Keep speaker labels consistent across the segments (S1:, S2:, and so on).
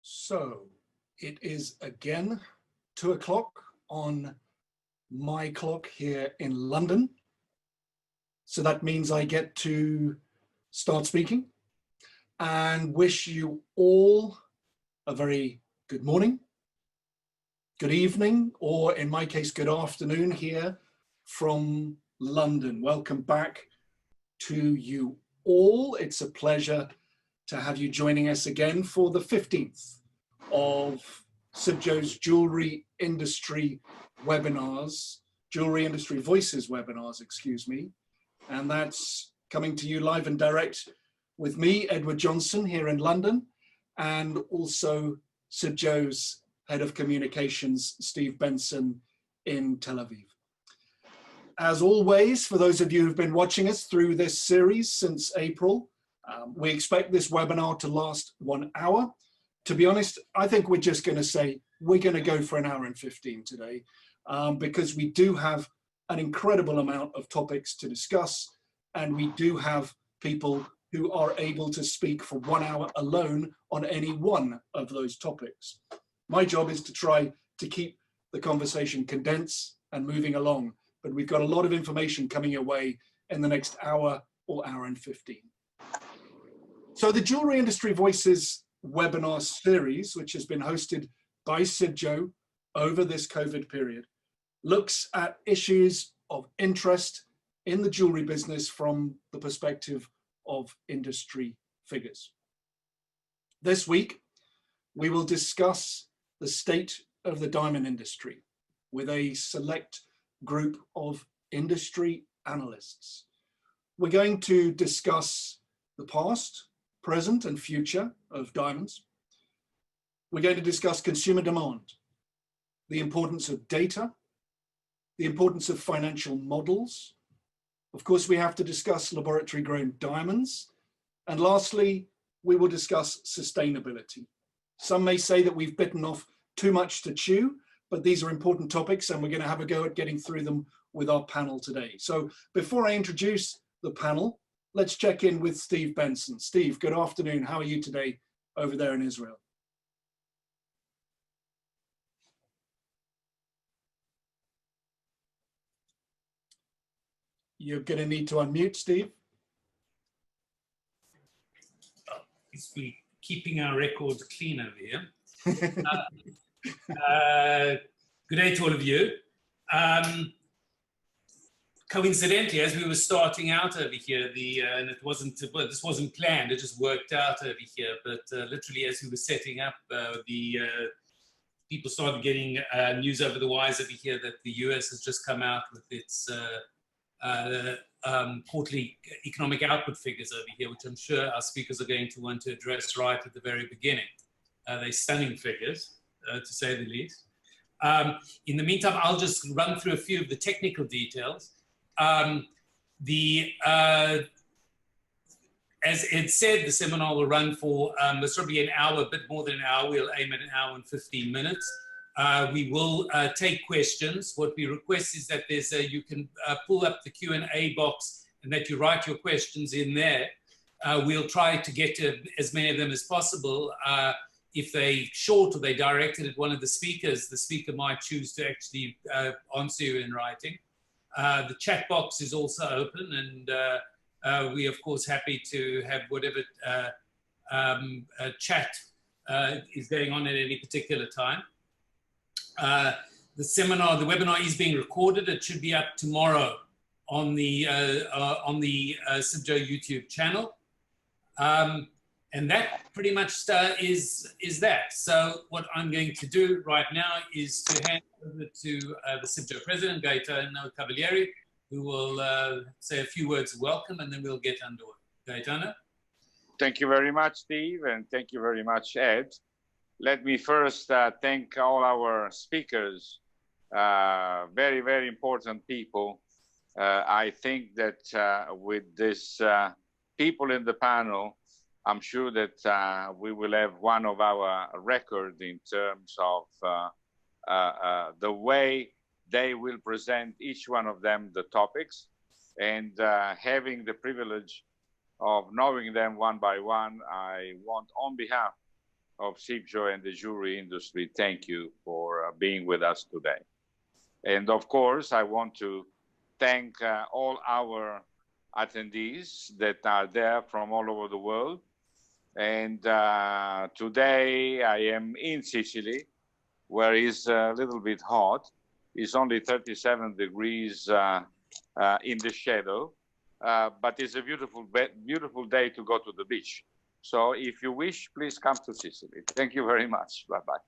S1: So it is again 2 o'clock on my clock here in London. So that means I get to start speaking and wish you all a very good morning, good evening, or in my case, good afternoon here from London. Welcome back to you all. It's a pleasure to have you joining us again for the 15th of CIBJO's Jewellery Industry webinars, Jewellery Industry Voices webinars, excuse me. And that's coming to you live and direct with me, Edward Johnson, here in London, and also CIBJO's Head of Communications, Steve Benson, in Tel Aviv. As always, for those of you who've been watching us through this series since April, we expect this webinar to last 1 hour. To be honest, I think we're just going to say we're going to go for an hour and 15 today because we do have an incredible amount of topics to discuss, and we do have people who are able to speak for 1 hour alone on any one of those topics. My job is to try to keep the conversation condensed and moving along, but we've got a lot of information coming your way in the next hour or hour and 15. So the Jewellery Industry Voices webinar series, which has been hosted by CIBJO over this COVID period, looks at issues of interest in the jewellery business from the perspective of industry figures. This week, we will discuss the state of the diamond industry with a select group of industry analysts. We're going to discuss the past, present and future of diamonds. We're going to discuss consumer demand, the importance of data, the importance of financial models. Of course, we have to discuss laboratory grown diamonds. And lastly, we will discuss sustainability. Some may say that we've bitten off too much to chew, but these are important topics and we're going to have a go at getting through them with our panel today. So before I introduce the panel, let's check in with Steve Benson. Steve, good afternoon. How are you today over there in Israel? You're going to need to unmute, Steve.
S2: It's we keeping our records clean over here. Good day to all of you. Coincidentally, as we were starting out over here, and this wasn't planned, it just worked out over here, but literally as we were setting up, people started getting news over the wires over here that the US has just come out with its quarterly economic output figures over here, which I'm sure our speakers are going to want to address right at the very beginning. They're stunning figures, to say the least. In the meantime, I'll just run through a few of the technical details. As Ed said, the seminar will run for most probably an hour, a bit more than an hour. We'll aim at an hour and 15 minutes. We will take questions. What we request is that you can pull up the Q&A box and that you write your questions in there. We'll try to get to as many of them as possible. If they're short or they're directed at one of the speakers, the speaker might choose to actually answer you in writing. The chat box is also open, and we of course happy to have whatever chat is going on at any particular time. The webinar is being recorded. It should be up tomorrow on the CIBJO YouTube channel. And that pretty much is that. So what I'm going to do right now is to hand over to the CIBJO President, Gaetano Cavalieri, who will say a few words of welcome, and then we'll get underway. Gaetano?
S3: Thank you very much, Steve, and thank you very much, Ed. Let me first thank all our speakers, very, very important people. I think that with these people in the panel, I'm sure that we will have one of our records in terms of the way they will present each one of them the topics, and having the privilege of knowing them one by one, I want on behalf of CIBJO and the jewelry industry, thank you for being with us today. And of course, I want to thank all our attendees that are there from all over the world. And today I am in Sicily, where it's a little bit hot. It's only 37 degrees in the shadow, but it's a beautiful day to go to the beach. So if you wish, please come to Sicily. Thank you very much. Bye-bye.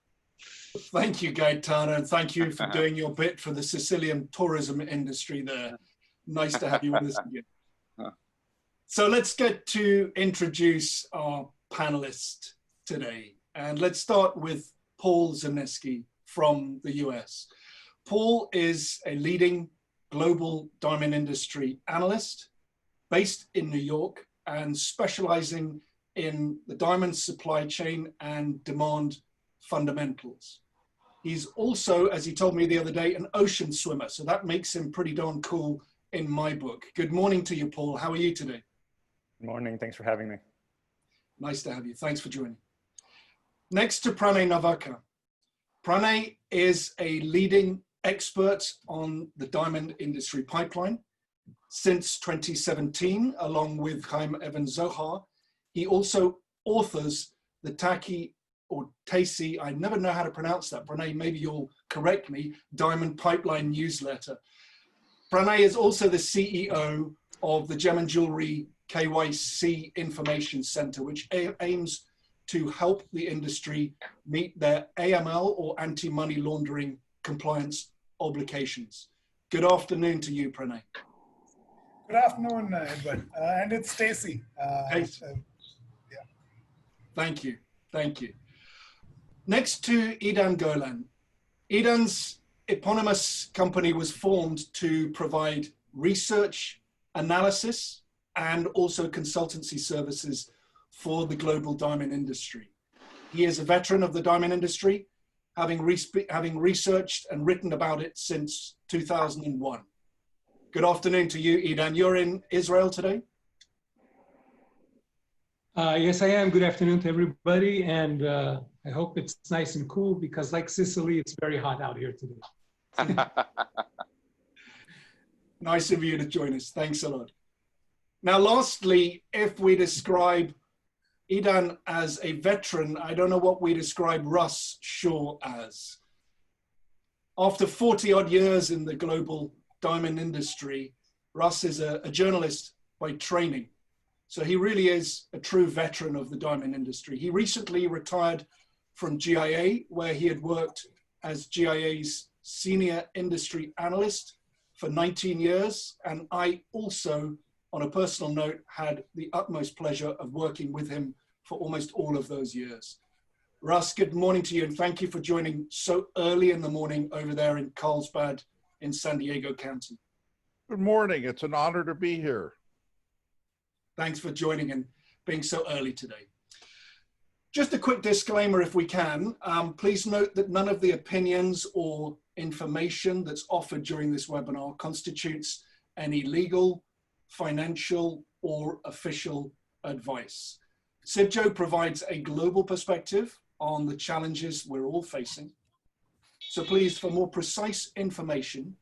S1: Thank you, Gaetano, and thank you for doing your bit for the Sicilian tourism industry there. Nice to have you with us again. So let's get to introduce our panelists today. And let's start with Paul Zaleski from the US. Paul is a leading global diamond industry analyst based in New York and specializing in the diamond supply chain and demand fundamentals. He's also, as he told me the other day, an ocean swimmer. So that makes him pretty darn cool in my book. Good morning to you, Paul. How are you today?
S4: Good morning. Thanks for having me.
S1: Nice to have you. Thanks for joining. Next to Pranay Navaka. Pranay is a leading expert on the diamond industry pipeline. Since 2017, along with Chaim Evan Zohar, he also authors the Taki or Tacy, I never know how to pronounce that. Pranay, maybe you'll correct me, Diamond Pipeline newsletter. Pranay is also the CEO of the Gem and Jewelry KYC Information Center, which aims to help the industry meet their AML or anti-money laundering compliance obligations. Good afternoon to you, Pranay.
S5: Good afternoon, Edward. And it's Stacy.
S1: Yeah. Thank you. Thank you. Next to Idan Golan. Idan's eponymous company was formed to provide research, analysis, and also consultancy services for the global diamond industry. He is a veteran of the diamond industry, having researched and written about it since 2001. Good afternoon to you, Idan. You're in Israel today?
S6: Yes, I am. Good afternoon to everybody. And I hope it's nice and cool because like Sicily, it's very hot out here today.
S1: Nice of you to join us. Thanks a lot. Now, lastly, if we describe Idan as a veteran, I don't know what we describe Russ Shaw as. After 40 odd years in the global diamond industry, Russ is a journalist by training. So he really is a true veteran of the diamond industry. He recently retired from GIA, where he had worked as GIA's senior industry analyst for 19 years. And I also, on a personal note, had the utmost pleasure of working with him for almost all of those years. Russ, good morning to you, and thank you for joining so early in the morning over there in Carlsbad in San Diego County.
S7: Good morning. It's an honor to be here.
S1: Thanks for joining and being so early today. Just a quick disclaimer if we can. Please note that none of the opinions or information that's offered during this webinar constitutes any legal, financial, or official advice. CIBJO provides a global perspective on the challenges we're all facing. So please, for more precise information,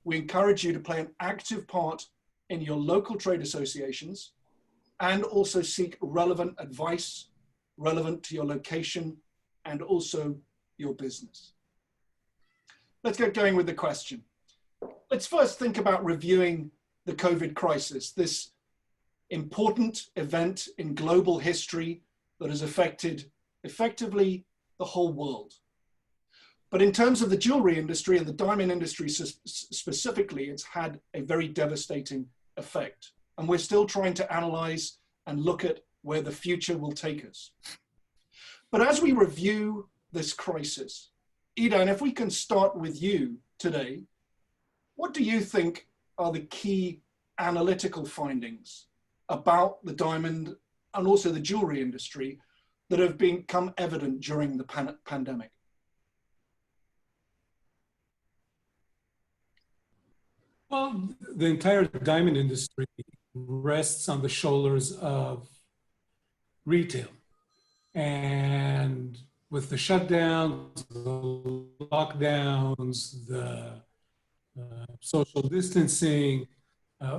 S1: we encourage you to play an active part in your local trade associations and also seek relevant advice relevant to your location and also your business. Let's get going with the question. Let's first think about reviewing the COVID crisis, this important event in global history that has affected effectively the whole world. But in terms of the jewelry industry and the diamond industry specifically, it's had a very devastating effect. And we're still trying to analyze and look at where the future will take us. But as we review this crisis, Idan, if we can start with you today, what do you think are the key analytical findings about the diamond and also the jewelry industry that have become evident during the pandemic?
S6: Well, the entire diamond industry rests on the shoulders of retail. And with the shutdowns, the lockdowns, the social distancing,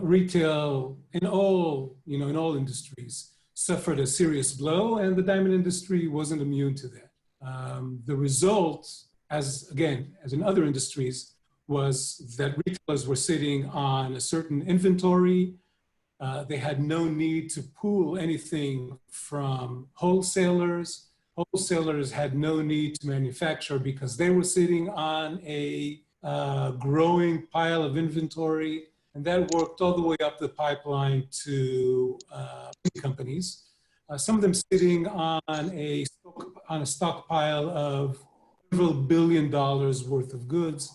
S6: retail in all, in all industries suffered a serious blow, and the diamond industry wasn't immune to that. The result, as in other industries, was that retailers were sitting on a certain inventory. They had no need to pool anything from wholesalers. Wholesalers had no need to manufacture because they were sitting on a growing pile of inventory, and that worked all the way up the pipeline to companies. Some of them sitting on a stockpile of several $1 billion worth of goods.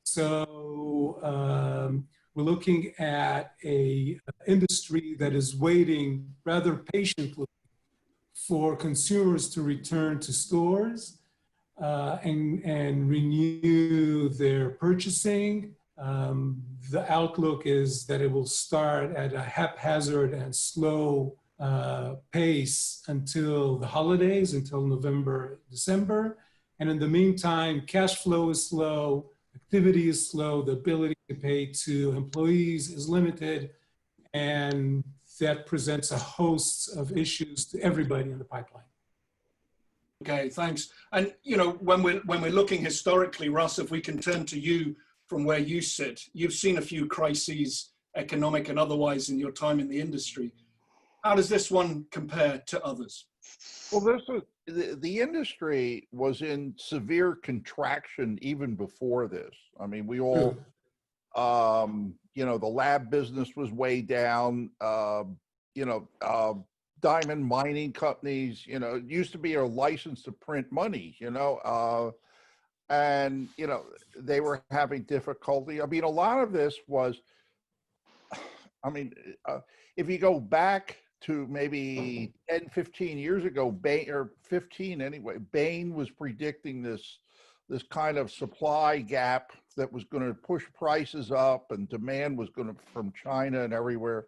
S6: So we're looking at a industry that is waiting rather patiently for consumers to return to stores and renew their purchasing. The outlook is that it will start at a haphazard and slow pace until the holidays, until November, December. And in the meantime, cash flow is slow, activity is slow, the ability to pay to employees is limited, and that presents a host of issues to everybody in the pipeline.
S1: Okay, thanks. And when we're looking historically, Russ, if we can turn to you from where you sit, you've seen a few crises, economic and otherwise, in your time in the industry. How does this one compare to others?
S7: Well, the industry was in severe contraction even before this. I mean, we all, the lab business was way down. Diamond mining companies, it used to be a license to print money, and they were having difficulty. I mean, a lot of this was, if you go back to maybe 10, 15 years ago, or 15 anyway, Bain was predicting this kind of supply gap that was going to push prices up, and demand was going to, from China and everywhere,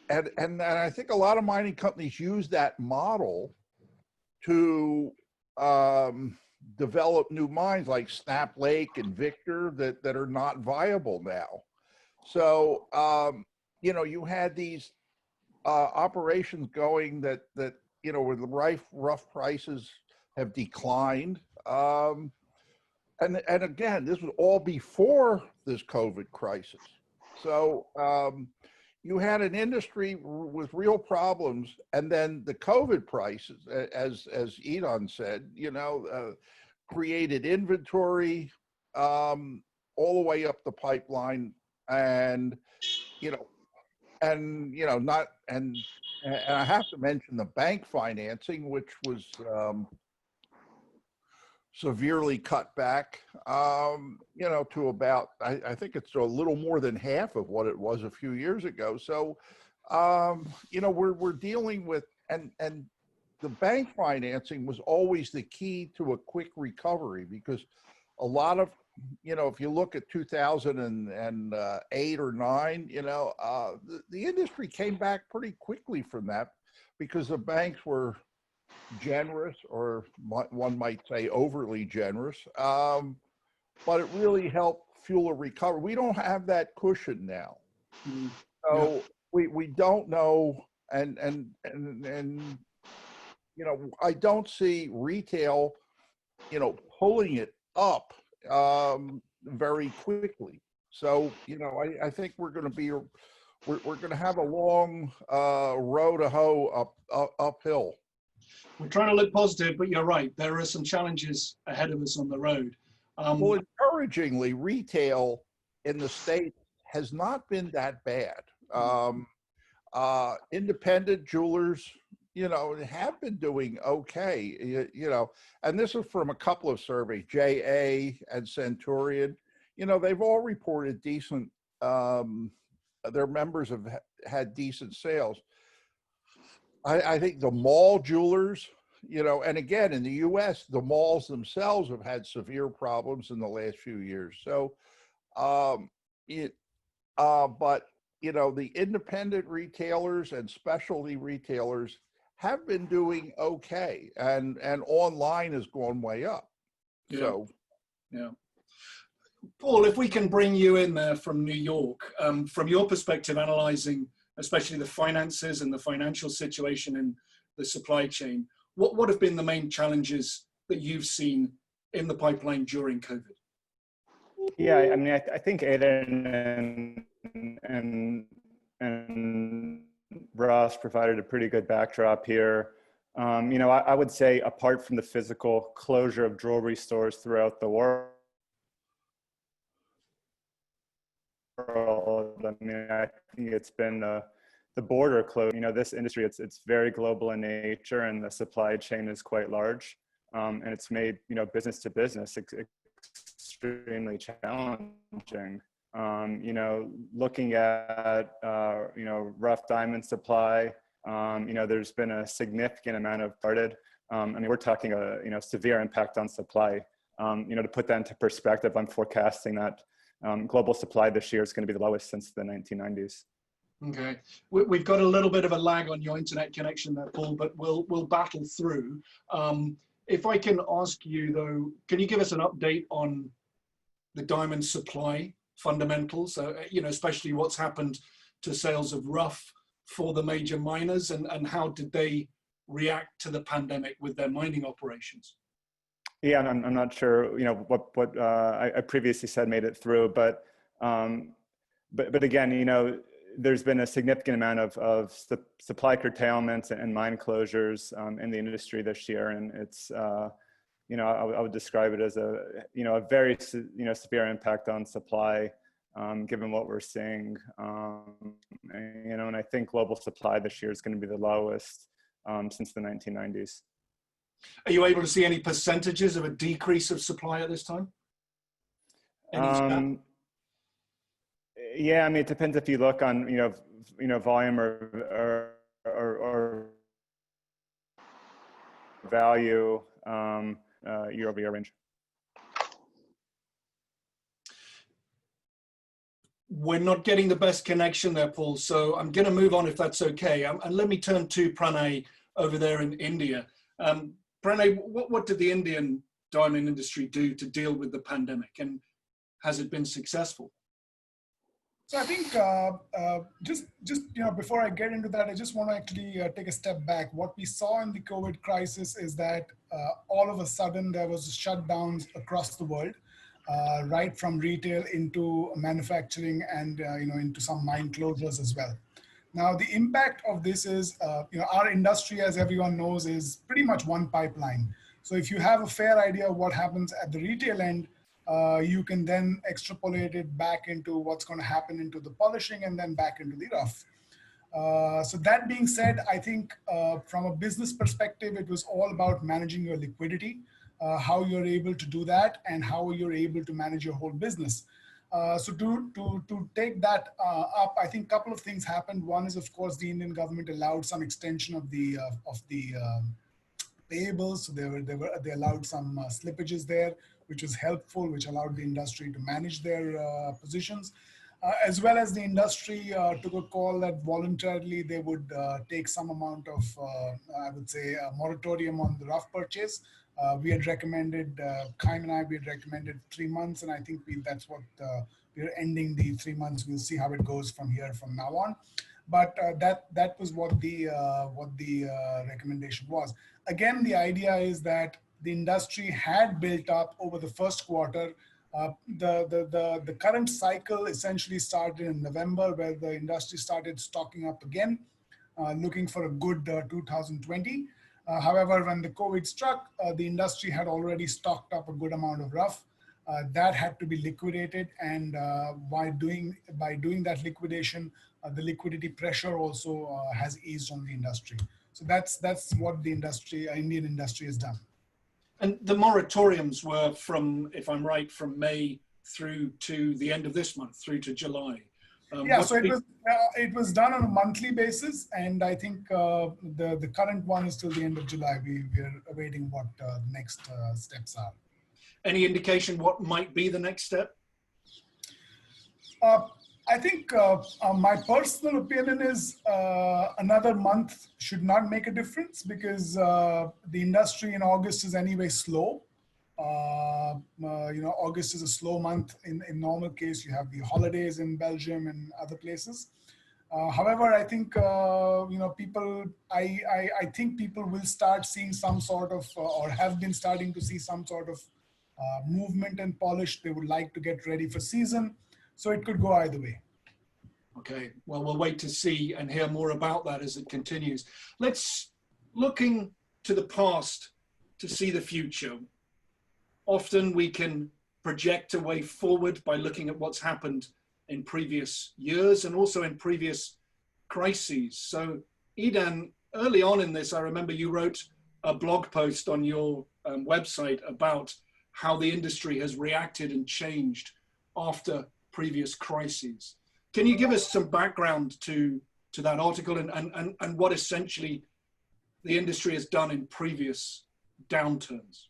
S7: and I think a lot of mining companies use that model to develop new mines like Snap Lake and Victor that are not viable now. So you had these operations going that where the rough prices have declined, and again, this was all before this COVID crisis. So you had an industry with real problems, and then the COVID prices, as Edon said, created inventory all the way up the pipeline, and and I have to mention the bank financing, which was severely cut back, to about, I think it's a little more than half of what it was a few years ago. So, we're dealing with, and the bank financing was always the key to a quick recovery, because a lot of, if you look at 2008 or 9, the industry came back pretty quickly from that because the banks were generous, or one might say overly generous, but it really helped fuel a recovery. We don't have that cushion now. So we don't know, and I don't see retail pulling it up very quickly. So I think we're going to have a long row to hoe uphill.
S1: We're trying to look positive, but you're right. There are some challenges ahead of us on the road.
S7: Well, encouragingly, retail in the States has not been that bad. Independent jewelers, have been doing okay, and this is from a couple of surveys, JA and Centurion. They've all reported decent, their members have had decent sales. I think the mall jewelers, and again, in the US, the malls themselves have had severe problems in the last few years. So, but, the independent retailers and specialty retailers have been doing okay, and online has gone way up.
S1: Yeah.
S7: So,
S1: yeah. Paul, if we can bring you in there from New York, from your perspective, analyzing especially the finances and the financial situation in the supply chain, what have been the main challenges that you've seen in the pipeline during COVID?
S4: Yeah, I mean, I think Aidan and Ross provided a pretty good backdrop here. You know, I would say apart from the physical closure of jewelry stores throughout the world, I mean, I think it's been the border closed. You know, this industry, it's very global in nature, and the supply chain is quite large, and it's made, you know, business to business extremely challenging. You know, looking at you know, rough diamond supply, you know, there's been a significant amount of started. I mean, we're talking you know, severe impact on supply. You know, to put that into perspective, I'm forecasting that global supply this year is going to be the lowest since the 1990s.
S1: Okay, we've got a little bit of a lag on your internet connection there, Paul, but we'll battle through. If I can ask you though, can you give us an update on the diamond supply fundamentals? You know, especially what's happened to sales of rough for the major miners, and how did they react to the pandemic with their mining operations?
S4: Yeah, and I'm not sure, you know, what I previously said made it through, but again, you know, there's been a significant amount of supply curtailments and mine closures in the industry this year, and it's you know, I would describe it as a, you know, a very, you know, severe impact on supply, given what we're seeing. You know, and I think global supply this year is going to be the lowest since the 1990s.
S1: Are you able to see any percentages of a decrease of supply at this time?
S4: Yeah, I mean, it depends if you look on, you know, volume or value year-over-year range.
S1: We're not getting the best connection there, Paul, so I'm going to move on if that's okay. And let me turn to Pranay over there in India. Pranay, what did the Indian diamond industry do to deal with the pandemic, and has it been successful?
S5: So I think just you know, before I get into that, I just want to actually take a step back. What we saw in the COVID crisis is that all of a sudden there was shutdowns across the world, right from retail into manufacturing and you know, into some mine closures as well. Now the impact of this is you know, our industry, as everyone knows, is pretty much one pipeline. So if you have a fair idea of what happens at the retail end, you can then extrapolate it back into what's going to happen into the polishing and then back into the rough. So that being said, I think from a business perspective, it was all about managing your liquidity, how you're able to do that, and how you're able to manage your whole business. So to take that up, I think a couple of things happened. One is, of course, the Indian government allowed some extension of the payables. So they allowed some slippages there, which was helpful, which allowed the industry to manage their positions. As well as the industry took a call that voluntarily they would take some amount of, I would say, a moratorium on the rough purchase. We had recommended, Chaim and I, we had recommended 3 months, and I think that's what we're ending the 3 months. We'll see how it goes from here from now on. But that was what the recommendation was. Again, the idea is that the industry had built up over the first quarter. The current cycle essentially started in November, where the industry started stocking up again, looking for a good 2020. However, when the COVID struck, the industry had already stocked up a good amount of rough. That had to be liquidated, and by doing that liquidation, the liquidity pressure also has eased on the industry. So that's what the industry, Indian industry, has done.
S1: And the moratoriums were from, if I'm right, from May through to the end of this month, through to July.
S5: Yeah, so it was done on a monthly basis, and I think the current one is till the end of July. We're awaiting what the next steps are.
S1: Any indication what might be the next step?
S5: I think my personal opinion is another month should not make a difference because the industry in August is anyway slow. August is a slow month in normal case. You have the holidays in Belgium and other places. However, I think people. I think people will start seeing some sort of, or have been starting to see some sort of movement and polish. They would like to get ready for season, so it could go either way.
S1: Okay, well, we'll wait to see and hear more about that as it continues. Let's looking to the past to see the future. Often we can project a way forward by looking at what's happened in previous years and also in previous crises. So Edan, early on in this, I remember you wrote a blog post on your website about how the industry has reacted and changed after previous crises. Can you give us some background to that article and what essentially the industry has done in previous downturns?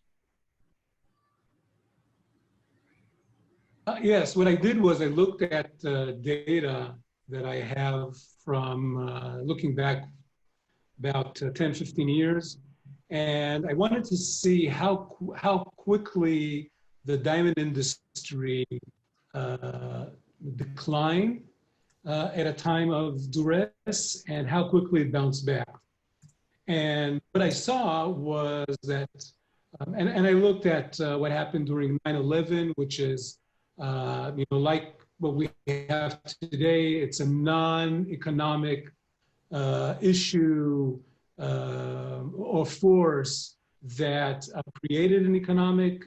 S6: Yes, what I did was I looked at data that I have from looking back about 10, 15 years. And I wanted to see how quickly the diamond industry declined at a time of duress and how quickly it bounced back. And what I saw was that, and I looked at what happened during 9/11, which is, like what we have today. It's a non-economic issue or force that created an economic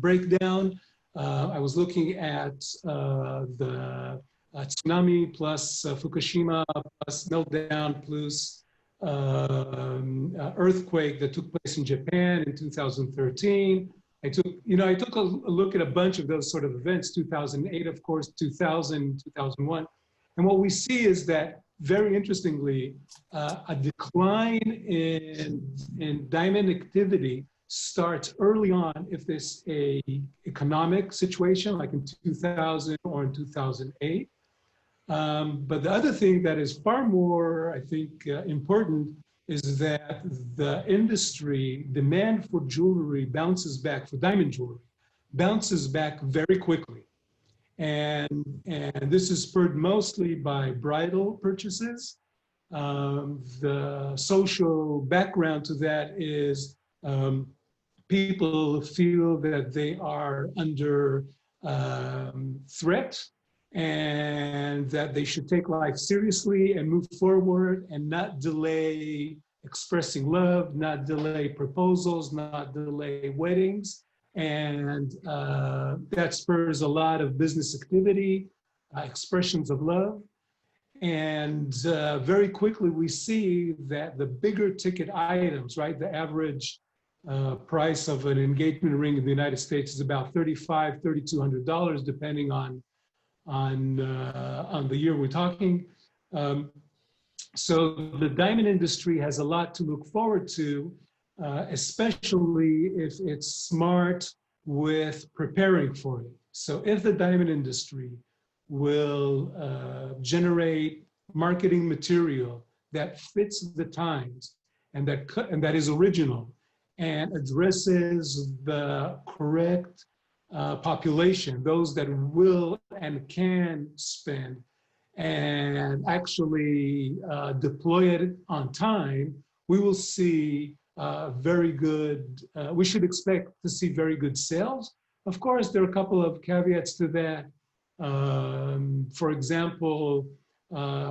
S6: breakdown. I was looking at the tsunami plus Fukushima plus meltdown plus earthquake that took place in Japan in 2013. I took a look at a bunch of those sort of events, 2008, of course, 2000, 2001. And what we see is that, very interestingly, a decline in diamond activity starts early on if there's a economic situation like in 2000 or in 2008. But the other thing that is far more, I think, important is that the industry demand for jewelry bounces back, for diamond jewelry, bounces back very quickly. And this is spurred mostly by bridal purchases. The social background to that is people feel that they are under threat and that they should take life seriously and move forward and not delay expressing love, not delay proposals, not delay weddings. And that spurs a lot of business activity, expressions of love. And very quickly we see that the bigger ticket items, right, the average price of an engagement ring in the United States is about $3,500, $3,200, depending on the year we're talking. So the diamond industry has a lot to look forward to, especially if it's smart with preparing for it. So if the diamond industry will generate marketing material that fits the times and that is original and addresses the correct population, those that will and can spend, and actually deploy it on time, we will see very good, we should expect to see very good sales. Of course, there are a couple of caveats to that. For example,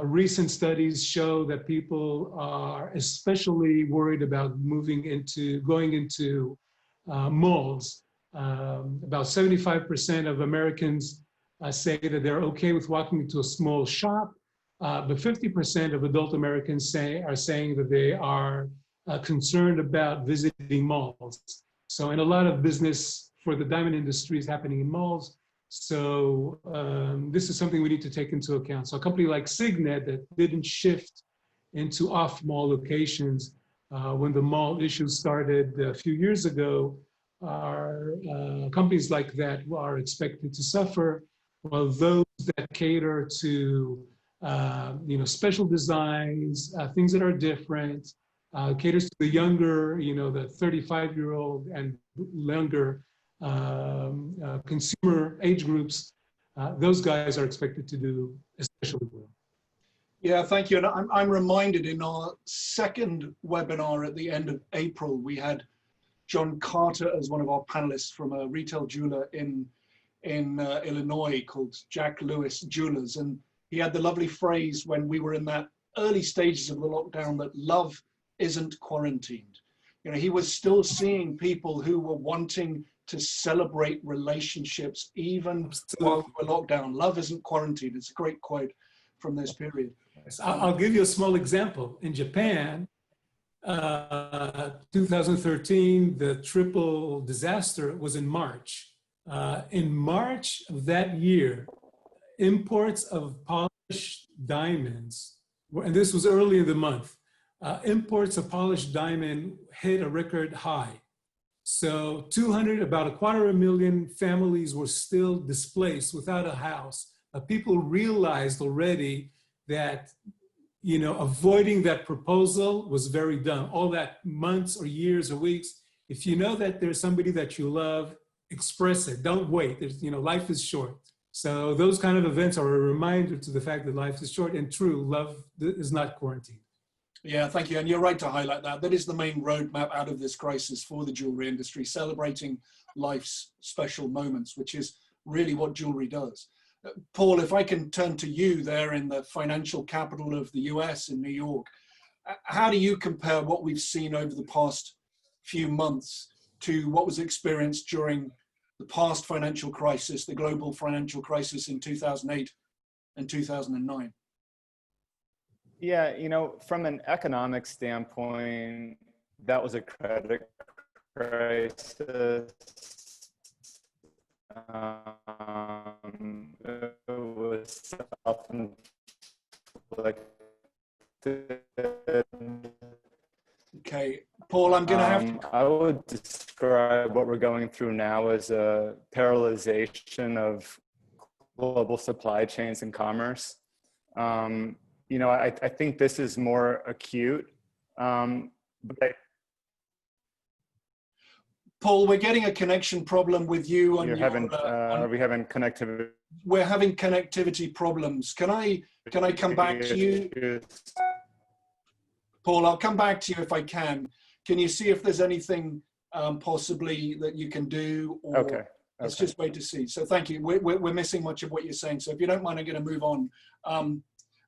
S6: recent studies show that people are especially worried about going into malls. About 75% of Americans say that they're okay with walking into a small shop, but 50% of adult Americans are saying that they are concerned about visiting malls. So, and a lot of business for the diamond industry is happening in malls. So this is something we need to take into account. So a company like Signet that didn't shift into off-mall locations when the mall issue started a few years ago, companies like that are expected to suffer. well, those that cater to special designs, things that are different, caters to the younger, the 35-year-old and younger consumer age groups. Those guys are expected to do especially well.
S1: Yeah, thank you. And I'm reminded in our second webinar at the end of April, we had John Carter as one of our panelists from a retail jeweler in Illinois called Jack Lewis Jewelers. And he had the lovely phrase when we were in that early stages of the lockdown that love isn't quarantined. He was still seeing people who were wanting to celebrate relationships even while we were locked down. Love isn't quarantined. It's a great quote from this period.
S6: I'll give you a small example. In Japan, 2013, the triple disaster was in March. In March of that year, imports of polished diamonds, and this was early in the month, imports of polished diamond hit a record high. So about a 250,000 families were still displaced without a house. People realized already that, avoiding that proposal was very dumb. All that months or years or weeks, if you know that there's somebody that you love, express it. Don't wait. Life is short. So those kind of events are a reminder to the fact that life is short, and true, love is not quarantined.
S1: Yeah, thank you. And you're right to highlight that. That is the main roadmap out of this crisis for the jewelry industry, celebrating life's special moments, which is really what jewelry does. Paul, if I can turn to you there in the financial capital of the US in New York, how do you compare what we've seen over the past few months to what was experienced during the past financial crisis, the global financial crisis in 2008 and 2009?
S4: Yeah, from an economic standpoint, that was a credit crisis. It was self-inflicted.
S1: Okay, Paul, I'm going to have to...
S4: I would describe what we're going through now as a paralyzation of global supply chains and commerce. I think this is more acute. But
S1: Paul, we're getting a connection problem with you.
S4: Are we having connectivity?
S1: We're having connectivity problems. Can I come back to you? Paul, I'll come back to you if I can. Can you see if there's anything possibly that you can do? Or
S4: okay.
S1: Let's just wait to see. So thank you. We're missing much of what you're saying. So if you don't mind, I'm going to move on.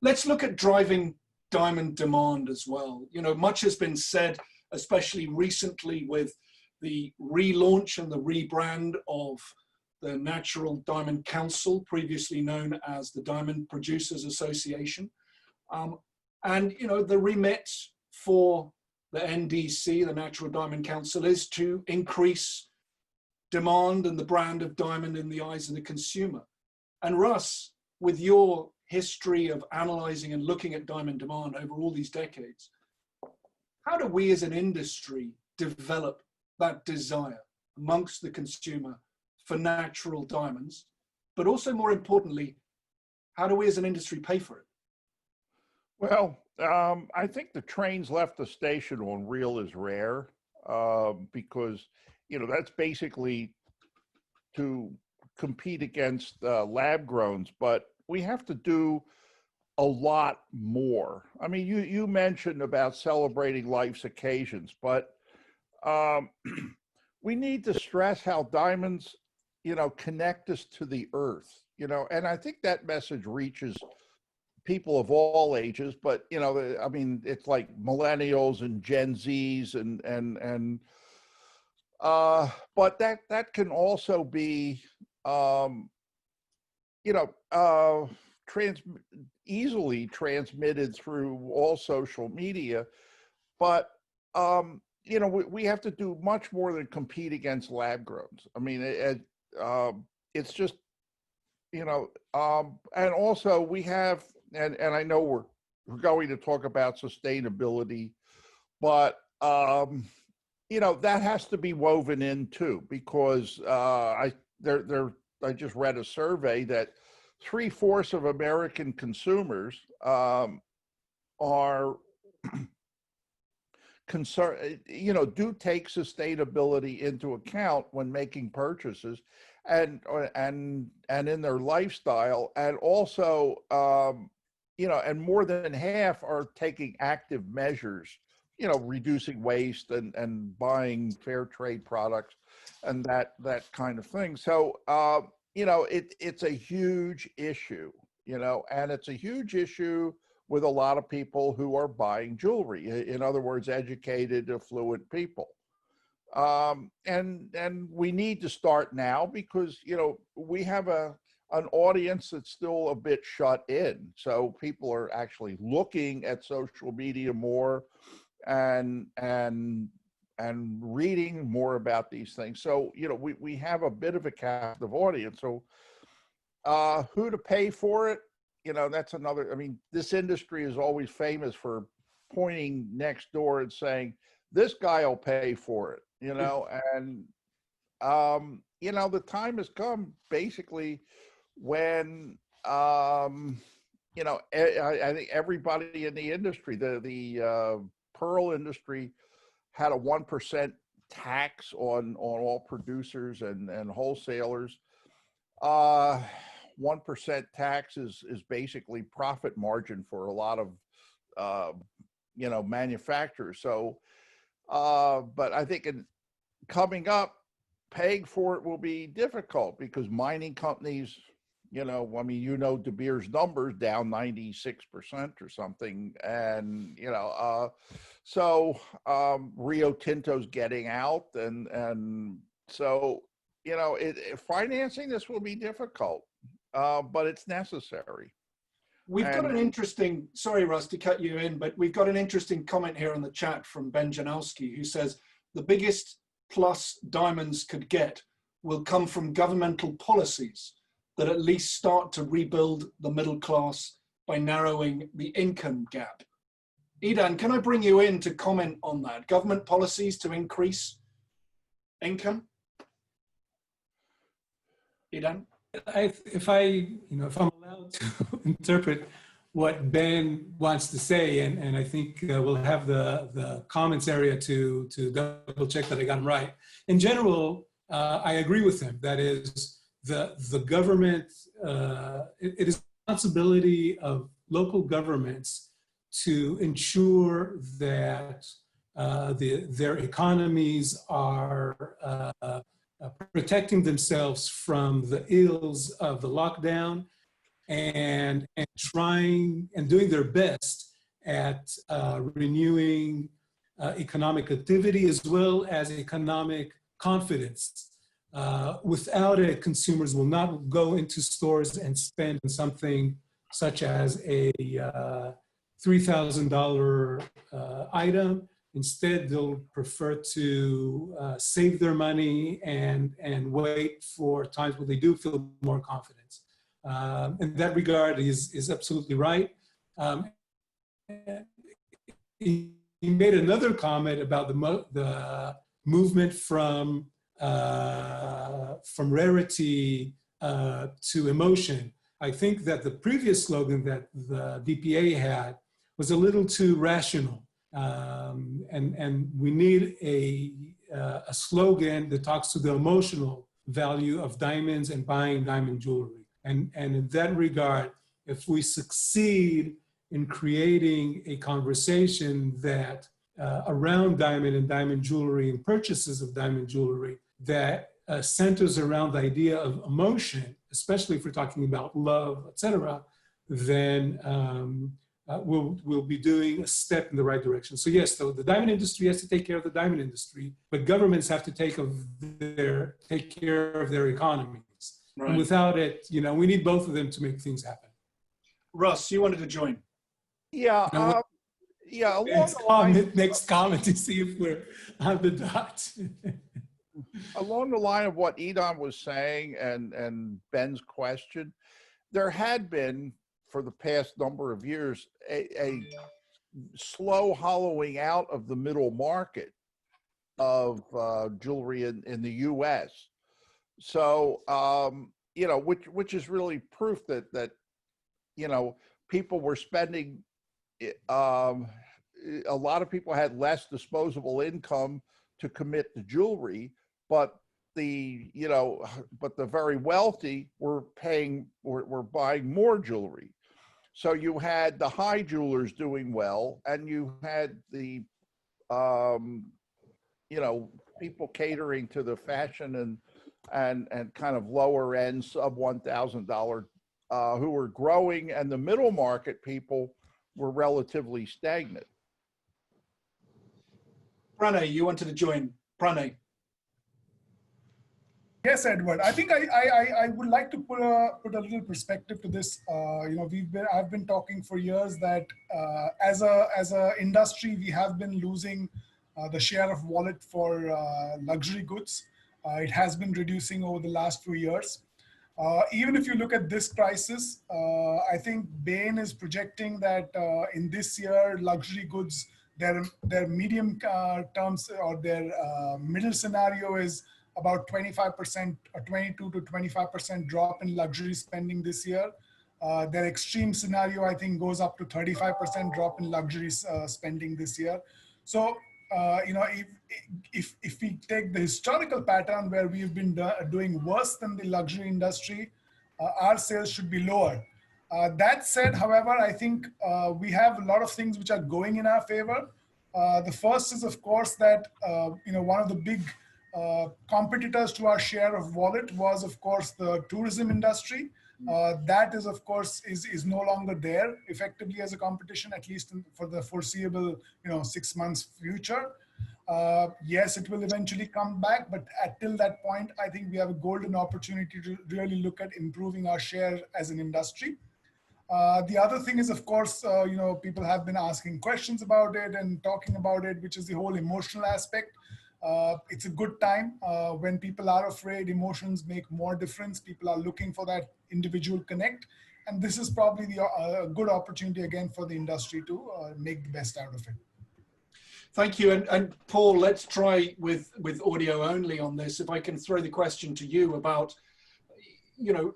S1: Let's look at driving diamond demand as well. Much has been said, especially recently with the relaunch and the rebrand of the Natural Diamond Council, previously known as the Diamond Producers Association. And the remit for the NDC, the Natural Diamond Council, is to increase demand and the brand of diamond in the eyes of the consumer. And Russ, with your history of analyzing and looking at diamond demand over all these decades, how do we as an industry develop that desire amongst the consumer for natural diamonds? But also, more importantly, how do we as an industry pay for it?
S7: Well, I think the trains left the station on real is rare, because, that's basically to compete against lab growns, but we have to do a lot more. I mean, you mentioned about celebrating life's occasions, but we need to stress how diamonds, connect us to the earth, and I think that message reaches people of all ages, but it's like millennials and Gen Zs but that can also be easily transmitted through all social media, but we have to do much more than compete against lab growns. I mean, it's just and also we have, and I know we're going to talk about sustainability, but that has to be woven in too, because there just read a survey that 3/4 of American consumers are concerned, do take sustainability into account when making purchases, and in their lifestyle, and also and more than half are taking active measures, reducing waste and buying fair trade products and that kind of thing. So it's a huge issue, and it's a huge issue with a lot of people who are buying jewelry. In other words, educated, affluent people. And we need to start now because, we have an audience that's still a bit shut in. So people are actually looking at social media more and reading more about these things. So, we have a bit of a captive audience. So who to pay for it? That's another, this industry is always famous for pointing next door and saying, this guy will pay for it, and, the time has come basically when, I think everybody in the industry, the pearl industry had a 1% tax on all producers and wholesalers. 1% tax is basically profit margin for a lot of manufacturers. So but I think coming up, paying for it will be difficult because mining companies, De Beers numbers down 96% or something, and so Rio Tinto's getting out, and so financing this will be difficult. But it's necessary.
S1: We've got an interesting, sorry, Russ, to cut you in, but we've got an interesting comment here in the chat from Ben Janowski, who says, the biggest plus diamonds could get will come from governmental policies that at least start to rebuild the middle class by narrowing the income gap. Idan, can I bring you in to comment on that? Government policies to increase income? Idan?
S6: If I'm allowed to interpret what Ben wants to say, and I think we'll have the comments area to double check that I got him right. In general, I agree with him. That is, the government, it is the responsibility of local governments to ensure that their economies are protecting themselves from the ills of the lockdown and trying and doing their best at renewing economic activity as well as economic confidence. Without it, consumers will not go into stores and spend on something such as a $3,000 item. Instead, they'll prefer to save their money and wait for times when they do feel more confidence. In that regard, is absolutely right. He made another comment about the movement from rarity to emotion. I think that the previous slogan that the DPA had was a little too rational. And we need a slogan that talks to the emotional value of diamonds and buying diamond jewelry. And in that regard, if we succeed in creating a conversation that around diamond and diamond jewelry and purchases of diamond jewelry that centers around the idea of emotion, especially if we're talking about love, etc., then we'll be doing a step in the right direction. So yes, the diamond industry has to take care of the diamond industry, but governments have to take care of their economies. Right. And without it, we need both of them to make things happen.
S1: Russ, you wanted to join?
S6: Yeah. Next comment to see if we're on the dot.
S7: Along the line of what Idan was saying and Ben's question, there had been, for the past number of years, a slow hollowing out of the middle market of jewelry in the U.S. So, you know, which is really proof that you know, people were spending. A lot of people had less disposable income to commit to jewelry, but the very wealthy were buying more jewelry. So you had the high jewelers doing well, and you had the people catering to the fashion and kind of lower end sub $1,000 who were growing, and the middle market people were relatively stagnant.
S1: Pranay, you wanted to join. Pranay.
S5: Yes, Edward. I think I would like to put a little perspective to this. I've been talking for years that as a industry, we have been losing the share of wallet for luxury goods. It has been reducing over the last few years. Even if you look at this crisis, I think Bain is projecting that in this year, luxury goods, their medium terms or their middle scenario is about 25%, or 22 to 25% drop in luxury spending this year. Their extreme scenario, I think, goes up to 35% drop in luxury spending this year. So, if we take the historical pattern where we've been doing worse than the luxury industry, our sales should be lower. That said, however, I think we have a lot of things which are going in our favor. The first is, of course, that one of the big competitors to our share of wallet was, of course, the tourism industry. That is, of course, is no longer there effectively as a competition, at least for the foreseeable 6 months future. Yes, it will eventually come back, but till that point, I think we have a golden opportunity to really look at improving our share as an industry. The other thing is, of course, people have been asking questions about it and talking about it, which is the whole emotional aspect. It's a good time when people are afraid. Emotions make more difference. People are looking for that individual connect, and this is probably a good opportunity again for the industry to make the best out of it.
S1: Thank you. And Paul, let's try with audio only on this. If I can throw the question to you about,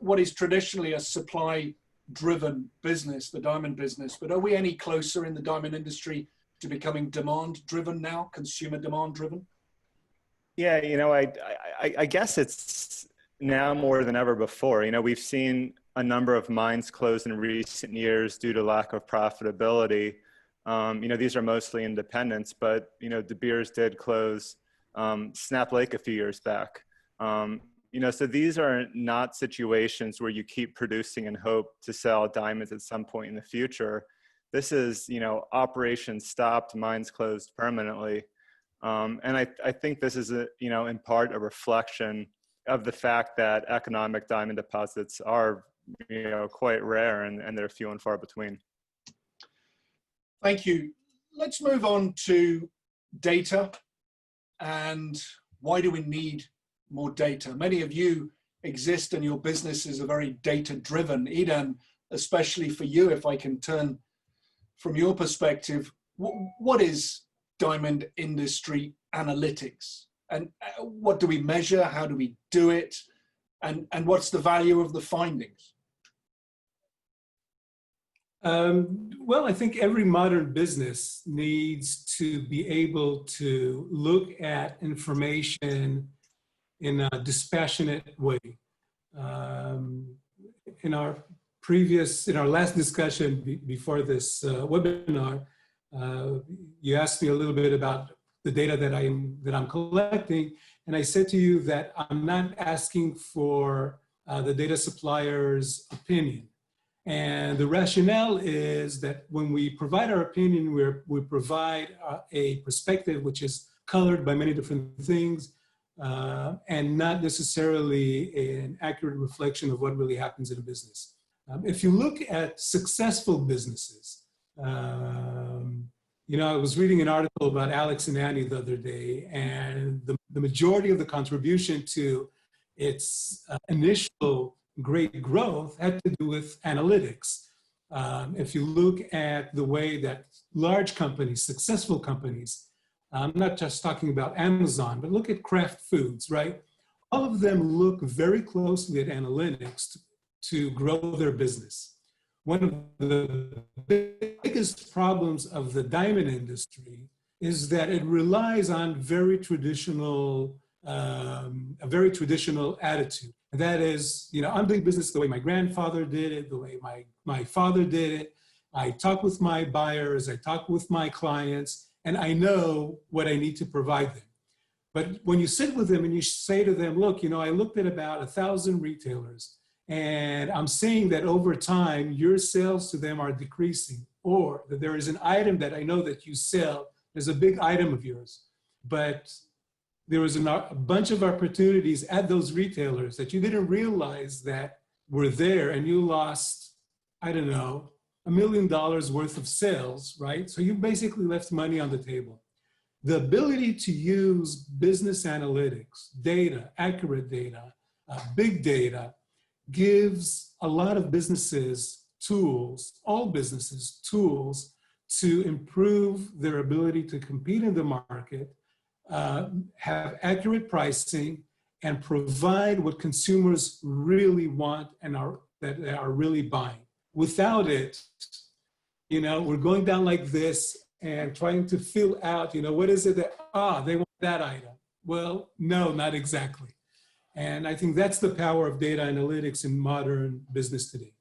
S1: what is traditionally a supply-driven business, the diamond business, but are we any closer in the diamond industry to becoming demand-driven now, consumer demand-driven?
S4: Yeah, I guess it's now more than ever before. We've seen a number of mines close in recent years due to lack of profitability. These are mostly independents, but, De Beers did close Snap Lake a few years back. So these are not situations where you keep producing and hope to sell diamonds at some point in the future. This is, operations stopped, mines closed permanently. And I think this is, in part a reflection of the fact that economic diamond deposits are, quite rare and they're few and far between.
S1: Thank you. Let's move on to data and why do we need more data? Many of you exist and your businesses are very data-driven. Idan, especially for you, if I can turn from your perspective, what is diamond industry analytics, and what do we measure? How do we do it? And what's the value of the findings?
S6: Well, I think every modern business needs to be able to look at information in a dispassionate way. In our last discussion before this webinar, you asked me a little bit about the data that I'm collecting, and I said to you that I'm not asking for the data supplier's opinion. And the rationale is that when we provide our opinion, we provide a perspective which is colored by many different things and not necessarily an accurate reflection of what really happens in a business. If you look at successful businesses, I was reading an article about Alex and Annie the other day, and the majority of the contribution to its initial great growth had to do with analytics. If you look at the way that large companies, successful companies, I'm not just talking about Amazon, but look at Kraft Foods, right? of them look very closely at analytics to grow their business. One of the biggest problems of the diamond industry is that it relies on a very traditional attitude. And that is, I'm doing business the way my grandfather did it, the way my father did it. I talk with my buyers, I talk with my clients, and I know what I need to provide them. But when you sit with them and you say to them, look, I looked at about 1,000 retailers, and I'm seeing that over time, your sales to them are decreasing, or that there is an item that I know that you sell, there's a big item of yours, but there was a bunch of opportunities at those retailers that you didn't realize that were there, and you lost, I don't know, $1 million worth of sales, right? So you basically left money on the table. The ability to use business analytics, data, accurate data, big data, gives a lot of businesses tools, all businesses tools to improve their ability to compete in the market, have accurate pricing, and provide what consumers really want and that they are really buying. Without it, we're going down like this and trying to fill out, what is it that, they want that item. Well, no, not exactly. And I think that's the power of data analytics in modern business today.